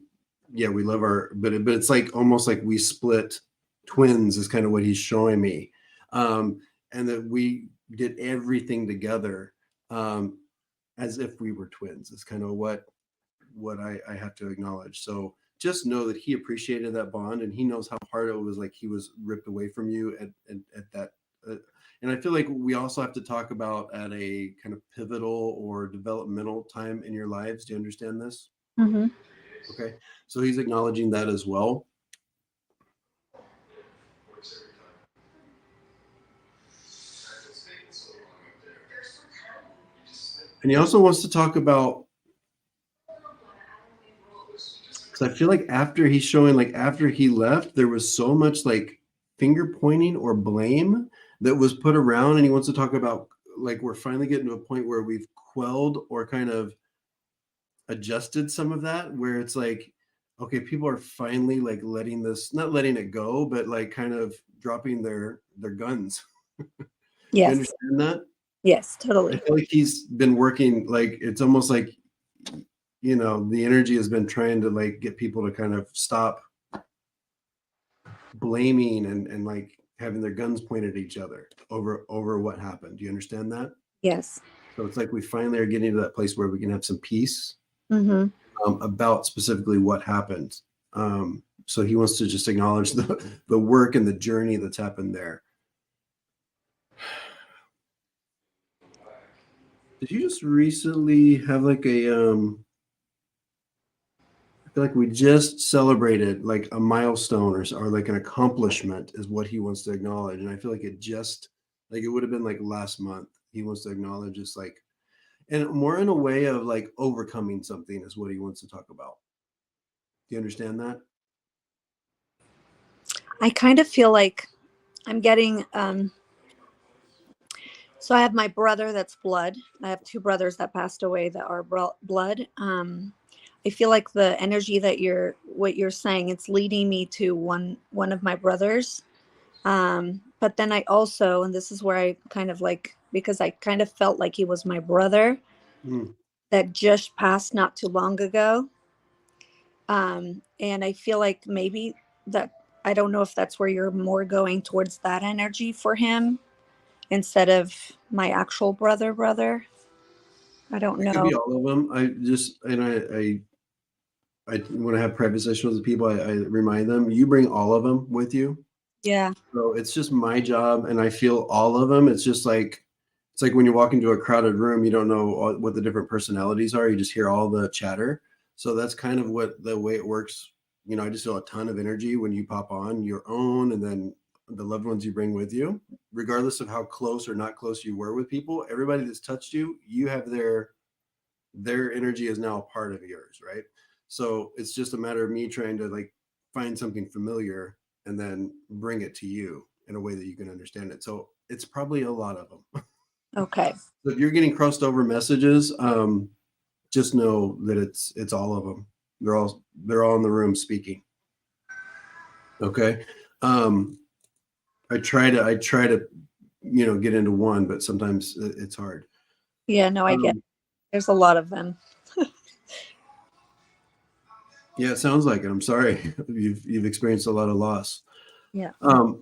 Speaker 1: yeah, we love but it's like almost like we split twins is kind of what he's showing me. And that we did everything together as if we were twins is kind of what I have to acknowledge. So just know that he appreciated that bond, and he knows how hard it was, like he was ripped away from you at that. And I feel like we also have to talk about at a kind of pivotal or developmental time in your lives. Do you understand this?
Speaker 9: Mm-hmm.
Speaker 1: Okay. So he's acknowledging that as well. And he also wants to talk about, because I feel like after he's showing, like after he left, there was so much like finger pointing or blame that was put around. And he wants to talk about, like, we're finally getting to a point where we've quelled or kind of adjusted some of that, where it's like, okay, people are finally like letting this, not letting it go, but like kind of dropping their guns.
Speaker 9: Yes.
Speaker 1: You understand that?
Speaker 9: Yes, totally.
Speaker 1: I feel like he's been working, like it's almost like, the energy has been trying to like get people to kind of stop blaming and like having their guns pointed at each other over what happened. Do you understand that?
Speaker 9: Yes.
Speaker 1: So it's like we finally are getting to that place where we can have some peace
Speaker 9: Mm-hmm.
Speaker 1: about specifically what happened. So he wants to just acknowledge the work and the journey that's happened there. Did you just recently have like a feel like we just celebrated like a milestone or like an accomplishment is what he wants to acknowledge. And I feel like it would have been like last month. He wants to acknowledge just like, and more in a way of like overcoming something is what he wants to talk about. Do you understand that?
Speaker 9: I kind of feel like I'm getting, so I have my brother that's blood. I have two brothers that passed away that are blood. I feel like the energy that what you're saying, it's leading me to one of my brothers. But then I also, and this is where I kind of like, because I kind of felt like he was my brother that just passed not too long ago. And I feel like maybe that, I don't know if that's where you're more going towards that energy for him instead of my actual brother. I don't
Speaker 1: It could be
Speaker 9: know.
Speaker 1: all of them. I when I have private sessions with people, I remind them, you bring all of them with you.
Speaker 9: Yeah.
Speaker 1: So it's just my job, and I feel all of them. It's like when you walk into a crowded room, you don't know what the different personalities are. You just hear all the chatter. So that's kind of what the way it works. You know, I just feel a ton of energy when you pop on your own, and then the loved ones you bring with you, regardless of how close or not close you were with people. Everybody that's touched you, you have their energy is now a part of yours, right? So it's just a matter of me trying to like find something familiar and then bring it to you in a way that you can understand it. So it's probably a lot of them.
Speaker 9: Okay.
Speaker 1: So if you're getting crossed over messages, just know that it's all of them. They're all in the room speaking. Okay. I try to get into one, but sometimes it's hard.
Speaker 9: Yeah, no, I get it. There's a lot of them.
Speaker 1: Yeah, it sounds like it. I'm sorry. You've experienced a lot of loss.
Speaker 9: Yeah.
Speaker 1: But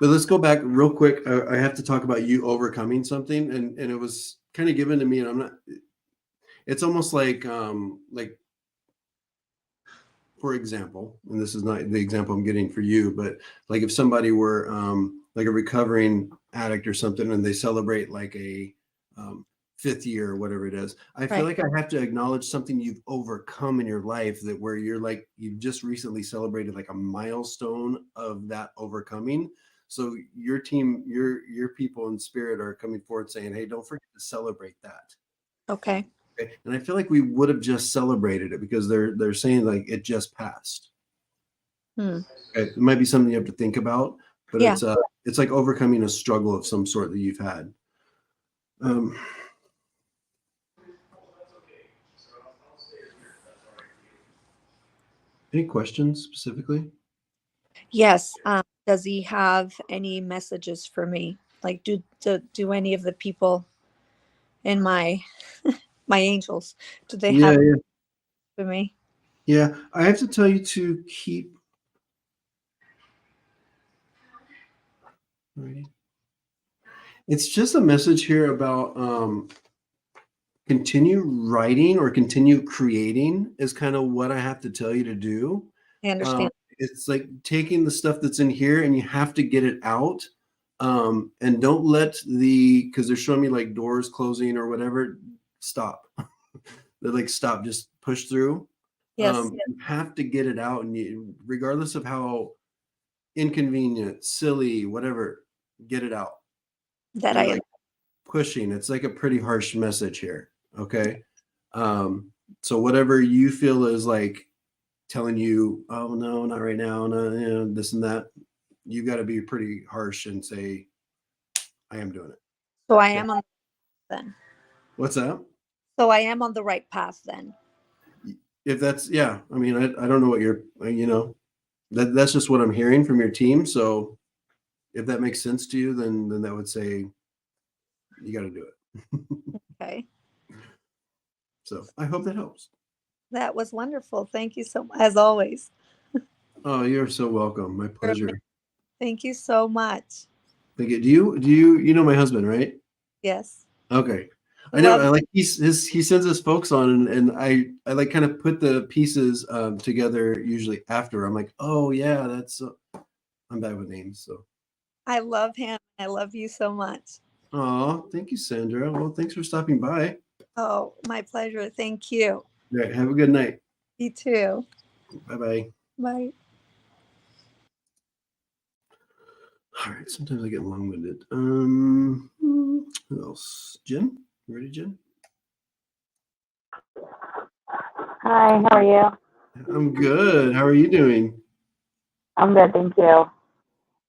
Speaker 1: let's go back real quick. I have to talk about you overcoming something, and it was kind of given to me, and I'm not. It's almost like for example, and this is not the example I'm getting for you, but like if somebody were like a recovering addict or something, and they celebrate like a 5th year or whatever it is, I feel like I have to acknowledge something you've overcome in your life, that where you're like, you've just recently celebrated like a milestone of that overcoming. So your team, your people in spirit are coming forward saying, hey, don't forget to celebrate that.
Speaker 9: Okay.
Speaker 1: And I feel like we would have just celebrated it because they're saying like it just passed. Okay. It might be something you have to think about, but it's like overcoming a struggle of some sort that you've had. Any questions specifically?
Speaker 9: Yes. Does he have any messages for me? Like, do any of the people in my my angels, do they have for me?
Speaker 1: Yeah, I have to tell you to keep. It's just a message here about continue writing or continue creating is kind of what I have to tell you to do.
Speaker 9: I understand.
Speaker 1: It's like taking the stuff that's in here and you have to get it out. And don't let because they're showing me like doors closing or whatever, stop. They're like, stop, just push through.
Speaker 9: Yes.
Speaker 1: You have to get it out, and regardless of how inconvenient, silly, whatever, get it out.
Speaker 9: That
Speaker 1: You're
Speaker 9: I
Speaker 1: like pushing. It's like a pretty harsh message here. Okay. So whatever you feel is like telling you, oh no, not right now, no, this and that, you got to be pretty harsh and say, I am doing it.
Speaker 9: So I am on then.
Speaker 1: What's that?
Speaker 9: So I am on the right path then.
Speaker 1: If that's, I mean, I don't know what you're, that's just what I'm hearing from your team. So if that makes sense to you, then that would say you got to do it.
Speaker 9: Okay.
Speaker 1: So I hope that helps.
Speaker 9: That was wonderful. Thank you so much, as always.
Speaker 1: Oh, you're so welcome. My pleasure.
Speaker 9: Thank you so much.
Speaker 1: Thank you. Do you know my husband, right?
Speaker 9: Yes.
Speaker 1: Okay. I know. I like he sends his folks on, and I like kind of put the pieces together usually after. I'm like, oh yeah, that's. I'm bad with names, so.
Speaker 9: I love him. I love you so much.
Speaker 1: Oh, thank you, Sandra. Well, thanks for stopping by.
Speaker 9: Oh, my pleasure. Thank you.
Speaker 1: Right. Have a good night.
Speaker 9: You too.
Speaker 1: Bye-bye.
Speaker 9: Bye.
Speaker 1: All right. Sometimes I get long-winded. Who else? Jen? You ready, Jen?
Speaker 10: Hi, how are you?
Speaker 1: I'm good. How are you doing?
Speaker 10: I'm good, thank you.
Speaker 1: All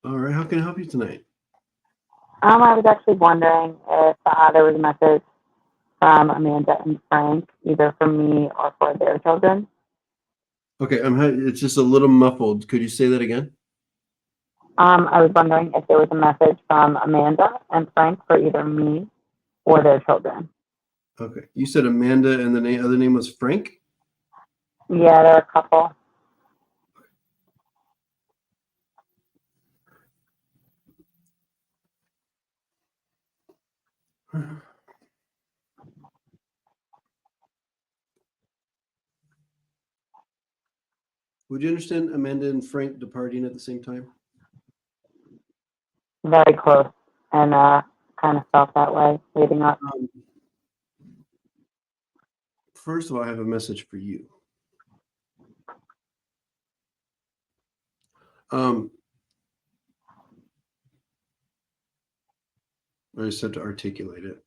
Speaker 1: right. How can I help you tonight?
Speaker 10: I was actually wondering if there was a message from Amanda and Frank, either for me or for their children.
Speaker 1: Okay. It's just a little muffled. Could you say that again?
Speaker 10: I was wondering if there was a message from Amanda and Frank for either me or their children.
Speaker 1: Okay. You said Amanda and the other name was Frank?
Speaker 10: Yeah, they're a couple.
Speaker 1: Would you understand Amanda and Frank departing at the same time?
Speaker 10: Very close, and kind of felt that way leading up.
Speaker 1: First of all, I have a message for you. I just have to articulate it.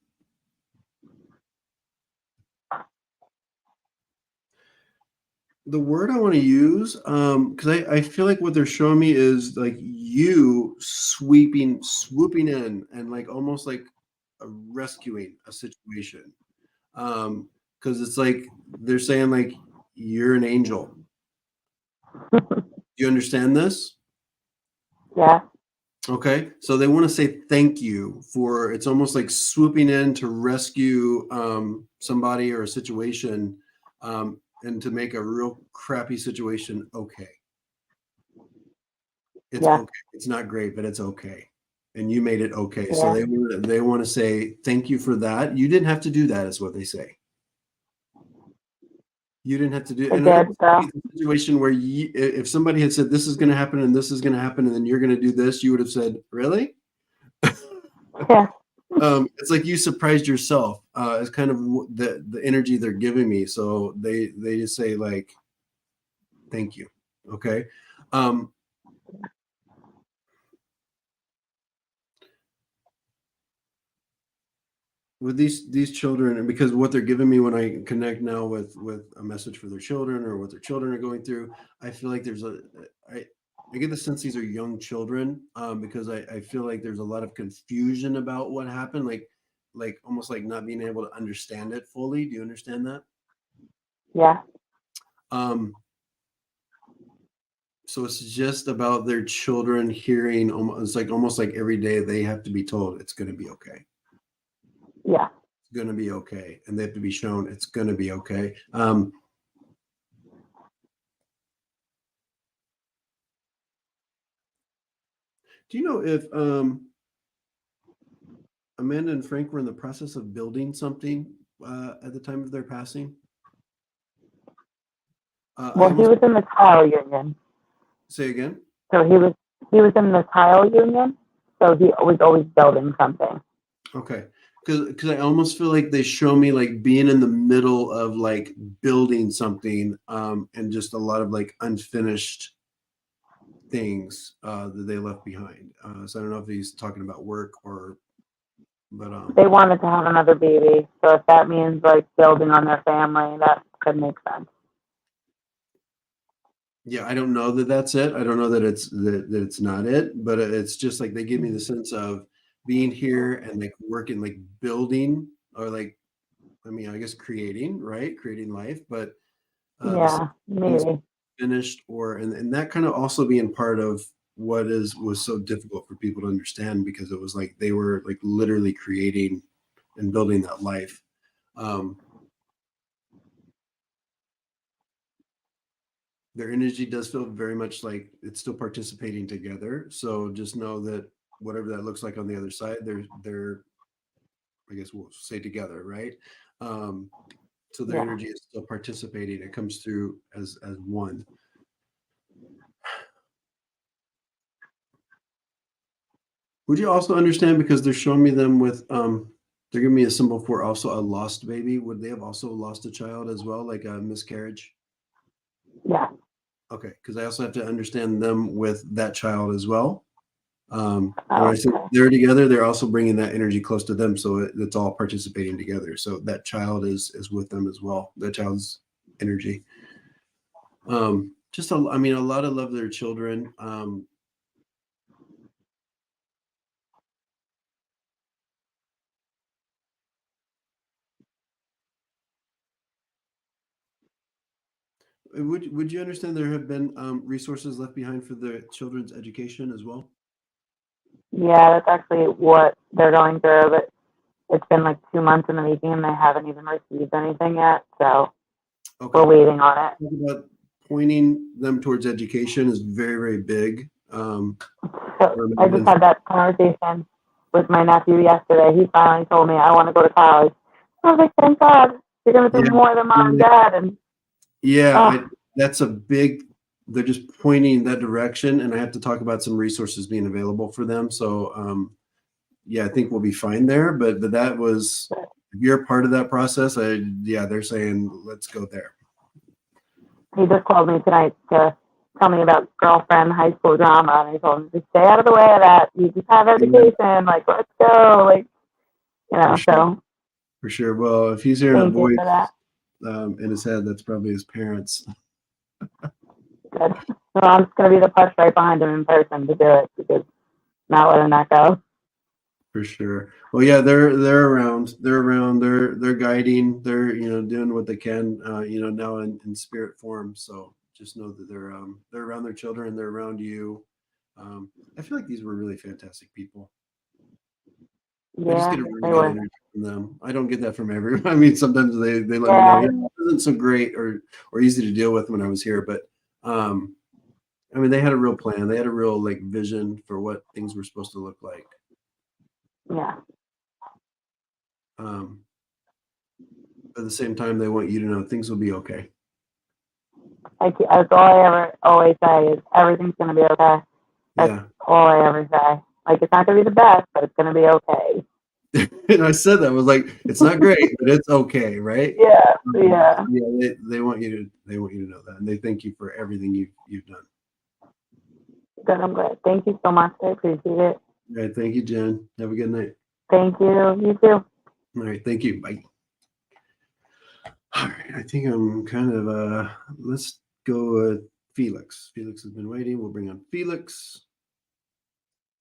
Speaker 1: The word I want to use, because I feel like what they're showing me is like you swooping in and like almost like rescuing a situation. Because it's like they're saying like you're an angel. Do you understand this?
Speaker 10: Yeah.
Speaker 1: Okay, so they want to say thank you for, it's almost like swooping in to rescue somebody or a situation, and to make a real crappy situation okay. It's okay. It's not great, but it's okay, and you made it okay. So they want to say thank you for that. You didn't have to do that, is what they say. You didn't have to do. And it's a situation where if somebody had said this is going to happen and this is going to happen and then you're going to do this, you would have said, "Really?"
Speaker 10: Yeah.
Speaker 1: It's like you surprised yourself. It's kind of the energy they're giving me. So they just say like, "Thank you." Okay. With these children, and because what they're giving me when I connect now with a message for their children or what their children are going through, I feel like I get the sense these are young children, because I feel like there's a lot of confusion about what happened, like almost like not being able to understand it fully. Do you understand that?
Speaker 10: Yeah.
Speaker 1: So it's just about their children hearing, almost like every day they have to be told it's going to be okay.
Speaker 10: Yeah.
Speaker 1: It's going to be okay. And they have to be shown it's going to be okay. Do you know if Amanda and Frank were in the process of building something at the time of their passing?
Speaker 10: Well, he was in the tile union.
Speaker 1: Say again?
Speaker 10: So he was in the tile union. So he was always building something.
Speaker 1: Okay. Because I almost feel like they show me like being in the middle of like building something, and just a lot of like unfinished things that they left behind. So I don't know if he's talking about work but
Speaker 10: they wanted to have another baby. So if that means like building on their family, that could make sense.
Speaker 1: Yeah, I don't know that that's it. I don't know that it's not it, but it's just like they give me the sense of being here and like working, like building, or like, I mean, I guess creating, right? Creating life, but
Speaker 10: yeah, maybe
Speaker 1: finished, and that kind of also being part of what was so difficult for people to understand, because it was like they were like literally creating and building that life. Their energy does feel very much like it's still participating together. So just know that whatever that looks like on the other side, they're I guess we'll say together, right? So their energy is still participating. It comes through as one. Would you also understand, because they're showing me them with They're giving me a symbol for also a lost baby. Would they have also lost a child as well, like a miscarriage?
Speaker 10: Yeah.
Speaker 1: Okay, because I also have to understand them with that child as well. And when I say they're together, they're also bringing that energy close to them, so it's all participating together. So that child is with them as well. That child's energy. Just I mean, a lot of love their children. Would you understand there have been resources left behind for the children's education as well?
Speaker 10: Yeah, that's actually what they're going through, but it's been like 2 months in the making and they haven't even received anything yet. So we're waiting on it.
Speaker 1: About pointing them towards education is very, very big.
Speaker 10: So I just had that conversation with my nephew yesterday. He finally told me, I want to go to college. I was like, thank God. You're going to do more than mom and dad. And
Speaker 1: that's a big, they're just pointing that direction, and I have to talk about some resources being available for them. So I think we'll be fine there, but that was, if you're a part of that process, they're saying let's go there.
Speaker 10: He just called me tonight to tell me about girlfriend high school drama, and I told him to stay out of the way of that. You just have education, like let's go, like
Speaker 1: for sure. Well, if he's hearing a voice in his head, that's probably his parents.
Speaker 10: Good. So I'm just gonna be the push right behind him in person to do it, because not letting that go.
Speaker 1: For sure. Well, yeah, they're around. They're around. They're guiding. They're doing what they can. Now in spirit form. So just know that they're around their children. They're around you. I feel like these were really fantastic people.
Speaker 10: Yeah,
Speaker 1: I just get a really good energy from them. I don't get that from everyone. I mean, sometimes they let me know it wasn't so great or easy to deal with when I was here, but I mean, they had a real plan. They had a real vision for what things were supposed to look like.
Speaker 10: Yeah.
Speaker 1: At the same time, they want you to know things will be okay.
Speaker 10: That's all I ever always say is everything's going to be okay. That's all I ever say. Like, it's not going to be the best, but it's going to be okay.
Speaker 1: And I said that, I was like, it's not great, but it's okay, right?
Speaker 10: Yeah.
Speaker 1: They want you to know that, and they thank you for everything you've done.
Speaker 10: Good, I'm glad. Thank you so much. I appreciate it.
Speaker 1: All right, thank you, Jen. Have a good night.
Speaker 10: Thank you. You too.
Speaker 1: All right, thank you. Bye. All right, I think I'm kind of let's go with Felix. Felix has been waiting. We'll bring on Felix,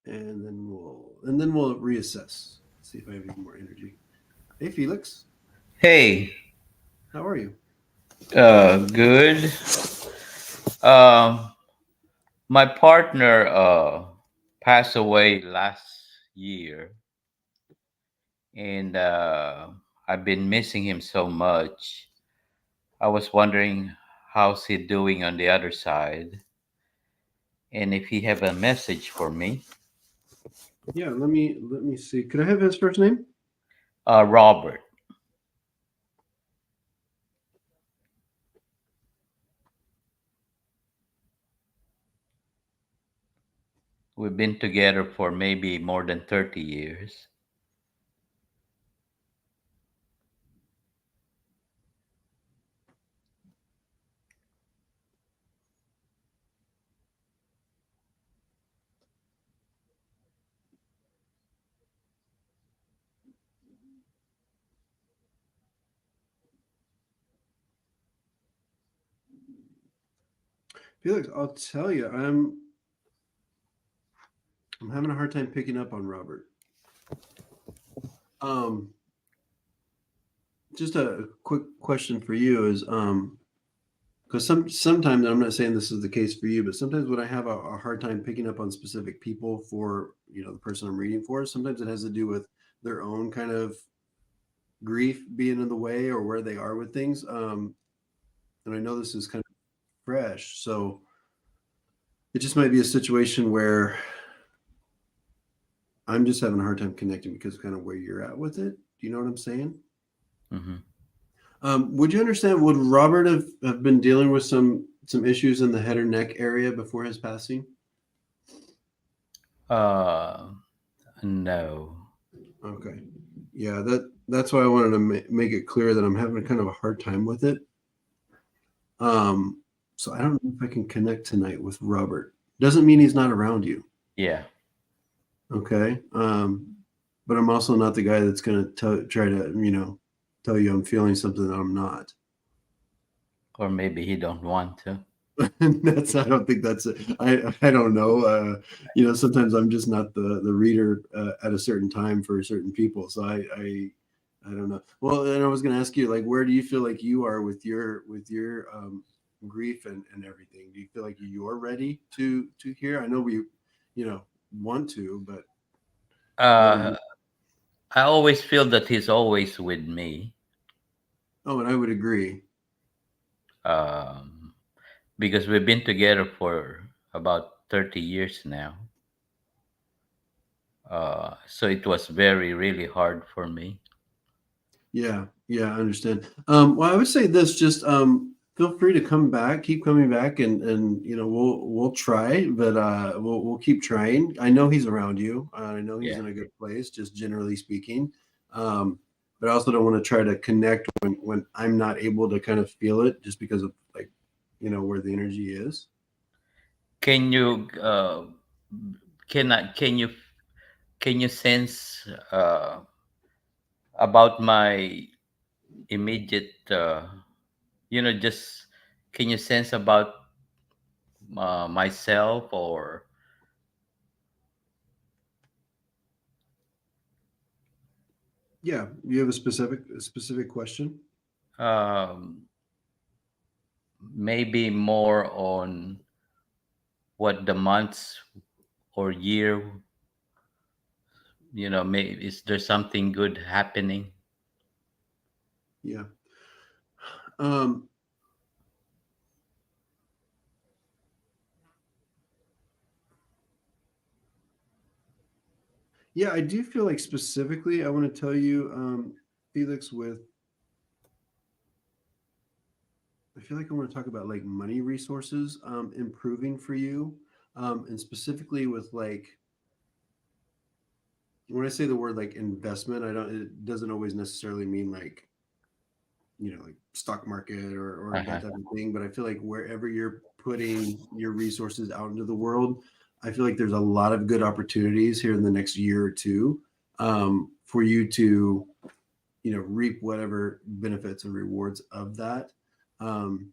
Speaker 1: and then we'll reassess. See if I have any more energy. Hey, Felix.
Speaker 11: Hey.
Speaker 1: How are you?
Speaker 11: Good. My partner passed away last year, and I've been missing him so much. I was wondering how's he doing on the other side, and if he have a message for me.
Speaker 1: Yeah, let me see. Could I have his first name?
Speaker 11: Robert. We've been together for maybe more than 30 years.
Speaker 1: Felix, I'll tell you, I'm having a hard time picking up on Robert. Just a quick question for you is because sometimes, I'm not saying this is the case for you, but sometimes when I have a hard time picking up on specific people for the person I'm reading for, sometimes it has to do with their own kind of grief being in the way or where they are with things. And I know this is kind of fresh, so it just might be a situation where I'm just having a hard time connecting because of kind of where you're at with it. Do you know what I'm saying?
Speaker 11: Mm-hmm.
Speaker 1: Would you understand, would Robert have been dealing with some issues in the head or neck area before his passing?
Speaker 11: No.
Speaker 1: Okay. Yeah, that's why I wanted to make it clear that I'm having kind of a hard time with it. So I don't know if I can connect tonight with Robert. Doesn't mean he's not around you.
Speaker 11: Yeah.
Speaker 1: Okay. But I'm also not the guy that's going to try to, tell you I'm feeling something that I'm not.
Speaker 11: Or maybe he don't want to.
Speaker 1: I don't think that's it. I don't know. Sometimes I'm just not the reader at a certain time for certain people. So I don't know. Well, and I was going to ask you, like, where do you feel like you are with your grief and everything? Do you feel like you're ready to hear? I know we, want to, but
Speaker 11: I always feel that he's always with me.
Speaker 1: Oh, and I would agree.
Speaker 11: Because we've been together for about 30 years now. So it was really hard for me.
Speaker 1: Yeah, I understand. Well, I would say this: just feel free to come back, keep coming back, and we'll try, but we'll keep trying. I know he's around you. I know he's in a good place, just generally speaking. But I also don't want to try to connect when I'm not able to kind of feel it, just because of where the energy is.
Speaker 11: Can you can you sense about my immediate just can you sense about myself, or
Speaker 1: Yeah, you have a specific question?
Speaker 11: Maybe more on what the months or year, maybe is there something good happening?
Speaker 1: Yeah. Yeah, I do feel like specifically, I want to tell you, Felix, I feel like I want to talk about like money resources improving for you, and specifically with like, when I say the word like investment, it doesn't always necessarily mean like, like stock market or that type of thing. But I feel like wherever you're putting your resources out into the world, I feel like there's a lot of good opportunities here in the next year or two for you to, reap whatever benefits and rewards of that. And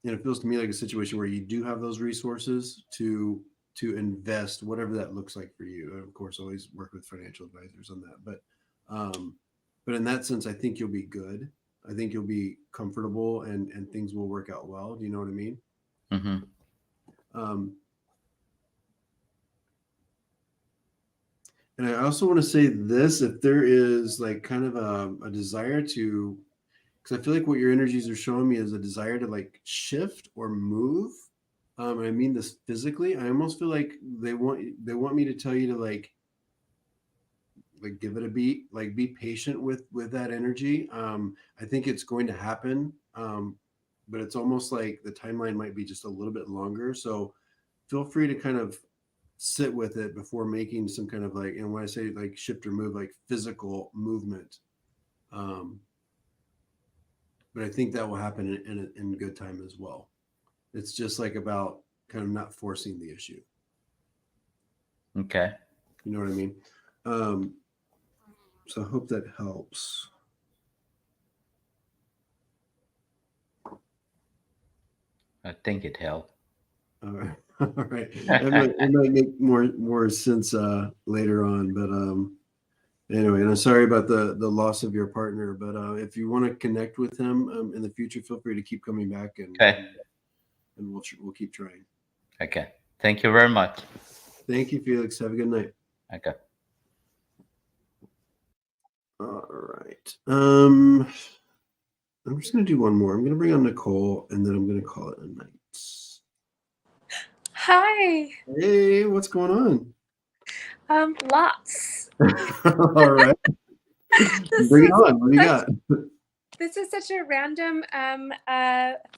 Speaker 1: it feels to me like a situation where you do have those resources to invest, whatever that looks like for you. And of course, always work with financial advisors on that. But in that sense, I think you'll be good. I think you'll be comfortable and things will work out well. Do you know what I mean? Mm-hmm. And I also want to say this: if there is like kind of a desire to, because I feel like what your energies are showing me is a desire to like shift or move. And I mean this physically. I almost feel like they want me to tell you to like give it a beat, like be patient with that energy. I think it's going to happen, but it's almost like the timeline might be just a little bit longer. So feel free to kind of sit with it before making some kind of like, and when I say like shift or move, like physical movement. But I think that will happen in good time as well. It's just like about kind of not forcing the issue.
Speaker 11: Okay.
Speaker 1: You know what I mean? So I hope that helps.
Speaker 11: I think it helped.
Speaker 1: All right. All right. It might make more sense later on, but anyway, and I'm sorry about the loss of your partner, but if you want to connect with him in the future, feel free to keep coming back, and we'll keep trying.
Speaker 11: Okay. Thank you very much.
Speaker 1: Thank you, Felix. Have a good night.
Speaker 11: Okay.
Speaker 1: All right. I'm just going to do one more. I'm going to bring on Nicole, and then I'm going to call it a night.
Speaker 12: Hi.
Speaker 1: Hey, what's going on?
Speaker 12: Lots.
Speaker 1: All right. Bring it on. What do you got?
Speaker 12: This is such a random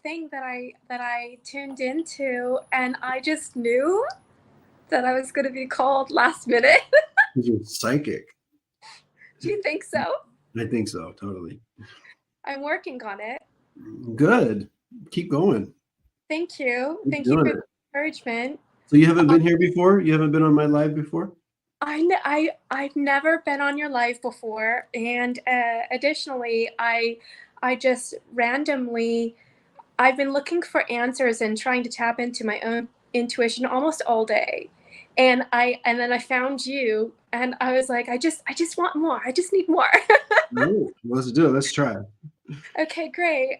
Speaker 12: thing that I tuned into, and I just knew that I was going to be called last minute.
Speaker 1: You're psychic.
Speaker 12: Do you think so?
Speaker 1: I think so, totally.
Speaker 12: I'm working on it.
Speaker 1: Good. Keep going.
Speaker 12: Thank you.
Speaker 1: Keep
Speaker 12: Thank you
Speaker 1: doing
Speaker 12: for
Speaker 1: it.
Speaker 12: the encouragement.
Speaker 1: So you haven't been here before? You haven't been on my live before?
Speaker 12: I've never been on your live before, and additionally, I just randomly I've been looking for answers and trying to tap into my own intuition almost all day, and then I found you, and I was like, I just want more. I just need more.
Speaker 1: No, let's do it. Let's try.
Speaker 12: Okay, great.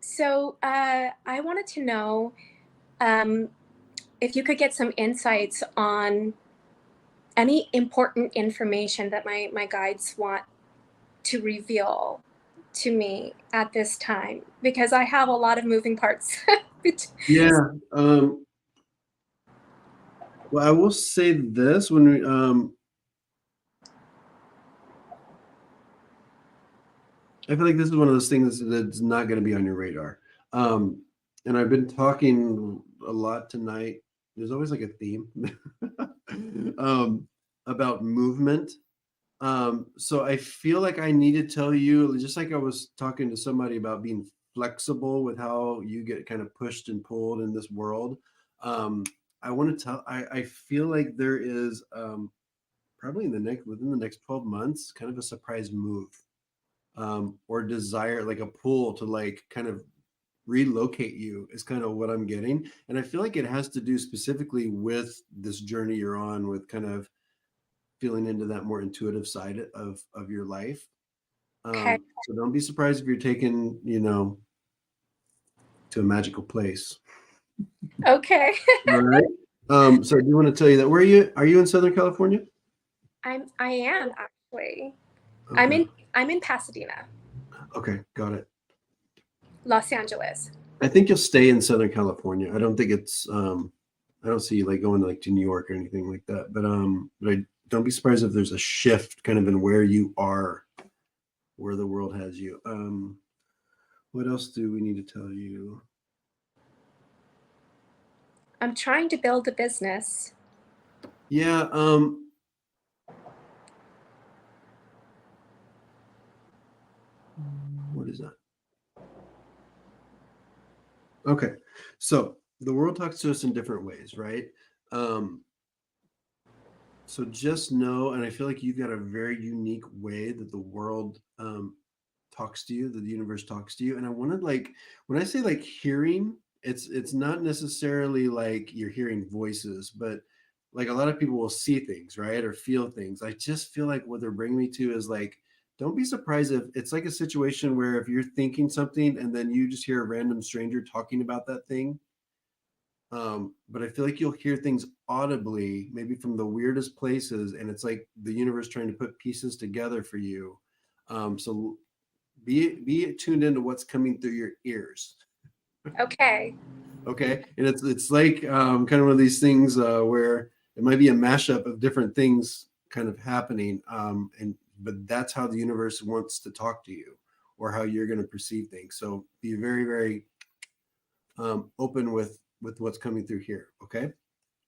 Speaker 12: So I wanted to know if you could get some insights on any important information that my guides want to reveal to me at this time, because I have a lot of moving parts.
Speaker 1: Yeah. Well, I will say this when we I feel like this is one of those things that's not going to be on your radar. And I've been talking a lot tonight. There's always like a theme about movement. So I feel like I need to tell you, just like I was talking to somebody about being flexible with how you get kind of pushed and pulled in this world. I want to tell, I feel like there is probably within the next 12 months, kind of a surprise move. Or desire, like a pull to like kind of relocate you is kind of what I'm getting. And I feel like it has to do specifically with this journey you're on, with kind of feeling into that more intuitive side of your life.
Speaker 12: Okay.
Speaker 1: So don't be surprised if you're taken, to a magical place.
Speaker 12: Okay.
Speaker 1: All right. So I do want to tell you that are you in Southern California?
Speaker 12: I am actually.
Speaker 1: Okay.
Speaker 12: I'm in Pasadena,
Speaker 1: Okay, got it.
Speaker 12: Los Angeles.
Speaker 1: I think you'll stay in Southern California. I don't think it's I don't see you like going like to New York or anything like that. But I don't be surprised if there's a shift kind of in where you are, where the world has you. What else do we need to tell you?
Speaker 12: I'm trying to build a business.
Speaker 1: Yeah, what is that? Okay, so the world talks to us in different ways, right? So just know, and I feel like you've got a very unique way that the world talks to you, that the universe talks to you. And I wanted, like, when I say like hearing, it's not necessarily like you're hearing voices, but like a lot of people will see things, right? Or feel things. I just feel like what they're bringing me to is like, don't be surprised if it's like a situation where if you're thinking something and then you just hear a random stranger talking about that thing. But I feel like you'll hear things audibly, maybe from the weirdest places, and it's like the universe trying to put pieces together for you. So be tuned into what's coming through your ears.
Speaker 12: Okay.
Speaker 1: Okay, and it's like kind of one of these things where it might be a mashup of different things kind of happening, but that's how the universe wants to talk to you, or how you're going to perceive things. So be very, very open with what's coming through here. Okay.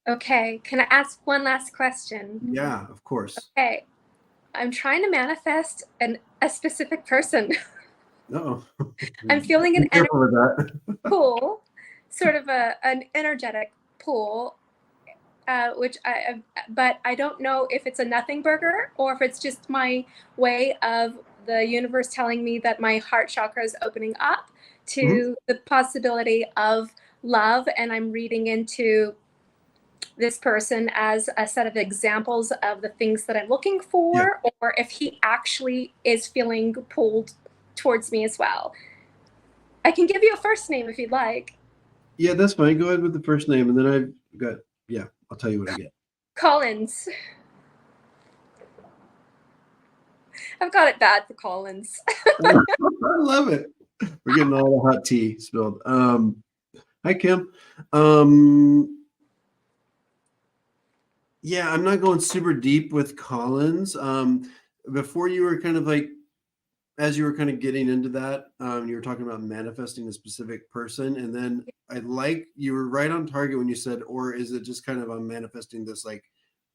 Speaker 12: Okay. Can I ask one last question?
Speaker 1: Yeah, of course.
Speaker 12: Okay. I'm trying to manifest a specific person.
Speaker 1: Oh,
Speaker 12: I'm feeling an
Speaker 1: be careful with that.
Speaker 12: pull, sort of an energetic pull, but I don't know if it's a nothing burger or if it's just my way of the universe telling me that my heart chakra is opening up to the possibility of love, and I'm reading into this person as a set of examples of the things that I'm looking for, or if he actually is feeling pulled towards me as well. I can give you a first name if you'd like.
Speaker 1: Yeah, that's fine. Go ahead with the first name, and then I've got, I'll tell you what I get.
Speaker 12: Collins. I've got it bad for Collins.
Speaker 1: I love it. We're getting all the hot tea spilled. Hi, Kim. Yeah, I'm not going super deep with Collins. Before you were kind of like, as you were kind of getting into that, you were talking about manifesting a specific person. And then you were right on target when you said, or is it just kind of I'm manifesting this like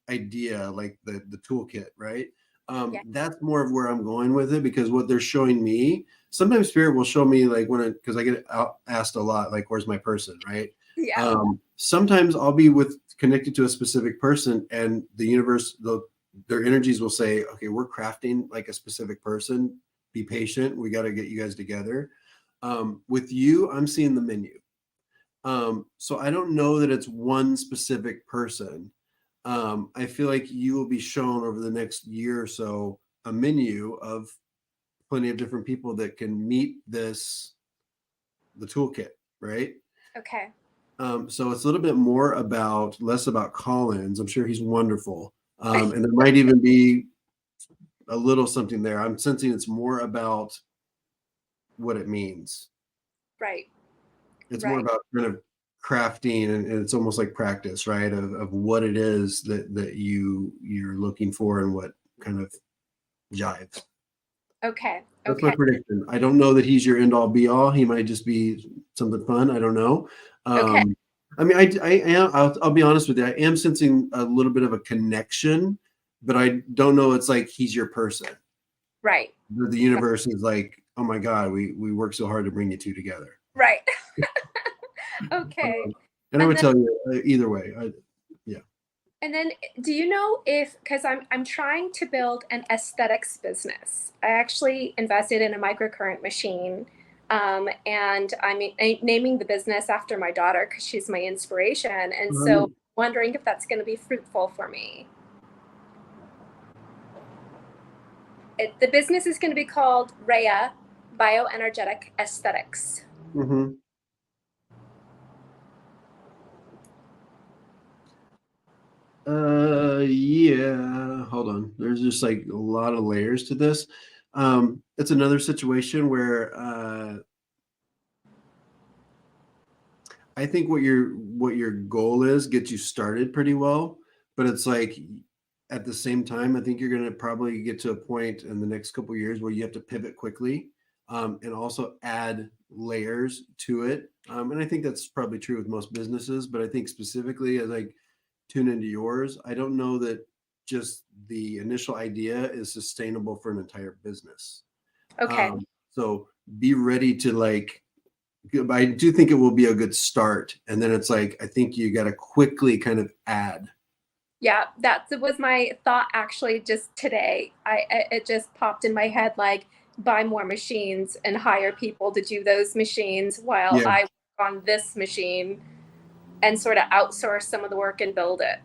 Speaker 1: idea, like the toolkit, right?
Speaker 12: Yeah.
Speaker 1: That's more of where I'm going with it, because what they're showing me, sometimes spirit will show me like because I get asked a lot, like, where's my person, right?
Speaker 12: Yeah.
Speaker 1: Sometimes I'll be connected to a specific person, and the universe, their energies will say, okay, we're crafting like a specific person. Be patient. We got to get you guys together. With you, I'm seeing the menu. So I don't know that it's one specific person. I feel like you will be shown over the next year or so a menu of plenty of different people that can meet the toolkit, right?
Speaker 12: Okay.
Speaker 1: So it's a little bit less about Collins. I'm sure he's wonderful. And there might even be a little something there. I'm sensing it's more about what it means.
Speaker 12: Right.
Speaker 1: It's more about kind of crafting, and it's almost like practice, right? Of what it is that you're looking for and what kind of jives.
Speaker 12: Okay.
Speaker 1: That's my prediction. I don't know that he's your end all be all. He might just be something fun. I don't know.
Speaker 12: Okay.
Speaker 1: I mean, I am. I'll be honest with you. I am sensing a little bit of a connection, but I don't know. It's like he's your person.
Speaker 12: Right.
Speaker 1: The universe is like, oh my God, we worked so hard to bring you two together.
Speaker 12: Right. Okay.
Speaker 1: And I would tell you either way. Yeah.
Speaker 12: And then, do you know because I'm trying to build an aesthetics business. I actually invested in a microcurrent machine, and I'm naming the business after my daughter because she's my inspiration. And so, wondering if that's going to be fruitful for me. The business is going to be called Rhea Bioenergetic Aesthetics.
Speaker 1: Mm-hmm. Yeah, hold on. There's just like a lot of layers to this. It's another situation where I think what your goal is gets you started pretty well, but it's like at the same time, I think you're going to probably get to a point in the next couple of years where you have to pivot quickly, and also add layers to it. And I think that's probably true with most businesses, but I think specifically as I tune into yours, I don't know that just the initial idea is sustainable for an entire business.
Speaker 12: Okay.
Speaker 1: So be ready to I do think it will be a good start. And then it's like, I think you got to quickly kind of add.
Speaker 12: Yeah, that was my thought actually just today. It just popped in my head, like, buy more machines and hire people to do those machines while I work on this machine, and sort of outsource some of the work and build it.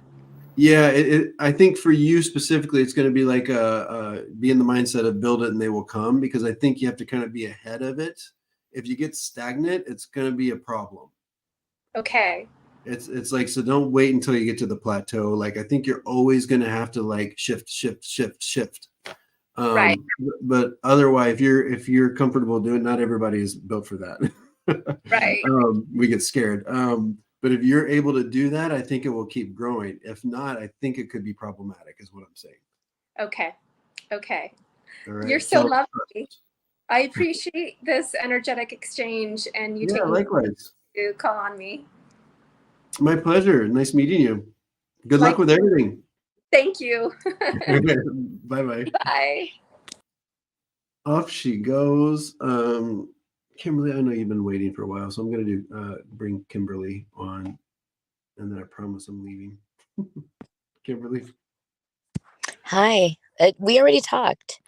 Speaker 1: Yeah, I think for you specifically, it's going to be like be in the mindset of build it and they will come, because I think you have to kind of be ahead of it. If you get stagnant, it's going to be a problem.
Speaker 12: Okay.
Speaker 1: It's like, so don't wait until you get to the plateau. Like, I think you're always going to have to like shift.
Speaker 12: Right.
Speaker 1: But otherwise, if you're comfortable doing it, not everybody is built for that.
Speaker 12: Right.
Speaker 1: We get scared. But if you're able to do that, I think it will keep growing. If not, I think it could be problematic, is what I'm saying.
Speaker 12: Okay.
Speaker 1: All right.
Speaker 12: You're so lovely. I appreciate this energetic exchange and you taking
Speaker 1: likewise
Speaker 12: to call on me.
Speaker 1: My pleasure. Nice meeting you. Good luck with everything.
Speaker 12: Thank you.
Speaker 1: Bye-bye.
Speaker 12: Bye.
Speaker 1: Off she goes. Kimberly, I know you've been waiting for a while, so I'm going to bring Kimberly on, and then I promise I'm leaving. Kimberly.
Speaker 6: Hi. We already talked.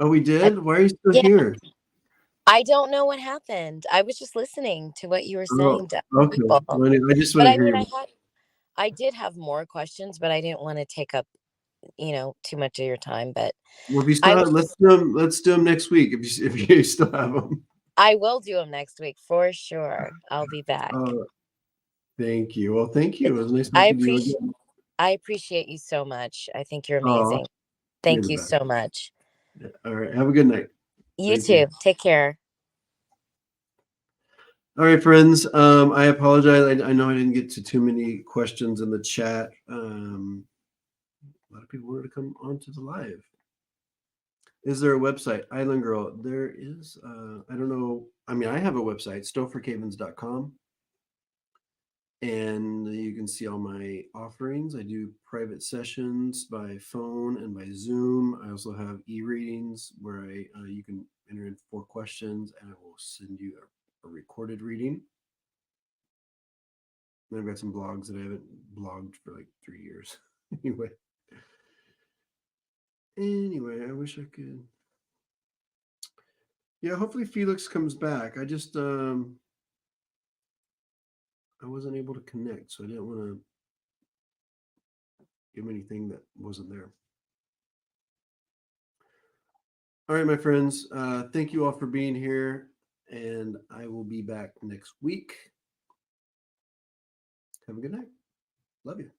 Speaker 1: Oh, we did? Why are you still here?
Speaker 6: I don't know what happened. I was just listening to what you were saying to
Speaker 1: okay.
Speaker 6: people.
Speaker 1: Well, I just want to hear
Speaker 6: I did have more questions, but I didn't want to take up, too much of your time. But
Speaker 1: well, if you still let's do them next week if you still have them.
Speaker 6: I will do them next week for sure. I'll be back.
Speaker 1: Thank you. Well, thank you. It was nice meeting you again.
Speaker 6: I appreciate you so much. I think you're amazing. Thank you so much.
Speaker 1: All right. Have a good night.
Speaker 6: You too. Take care.
Speaker 1: All right, friends. I apologize. I know I didn't get to too many questions in the chat. A lot of people wanted to come onto the live. Is there a website? Island Girl. There is. I don't know. I mean, I have a website, stophercavins.com. And you can see all my offerings. I do private sessions by phone and by Zoom. I also have e-readings where you can enter in 4 questions and I will send you a recorded reading. And I've got some blogs that I haven't blogged for like 3 years. Anyway, I wish I could. Yeah, hopefully Felix comes back. I just I wasn't able to connect, so I didn't want to give him anything that wasn't there. All right, my friends, thank you all for being here, and I will be back next week. Have a good night. Love you.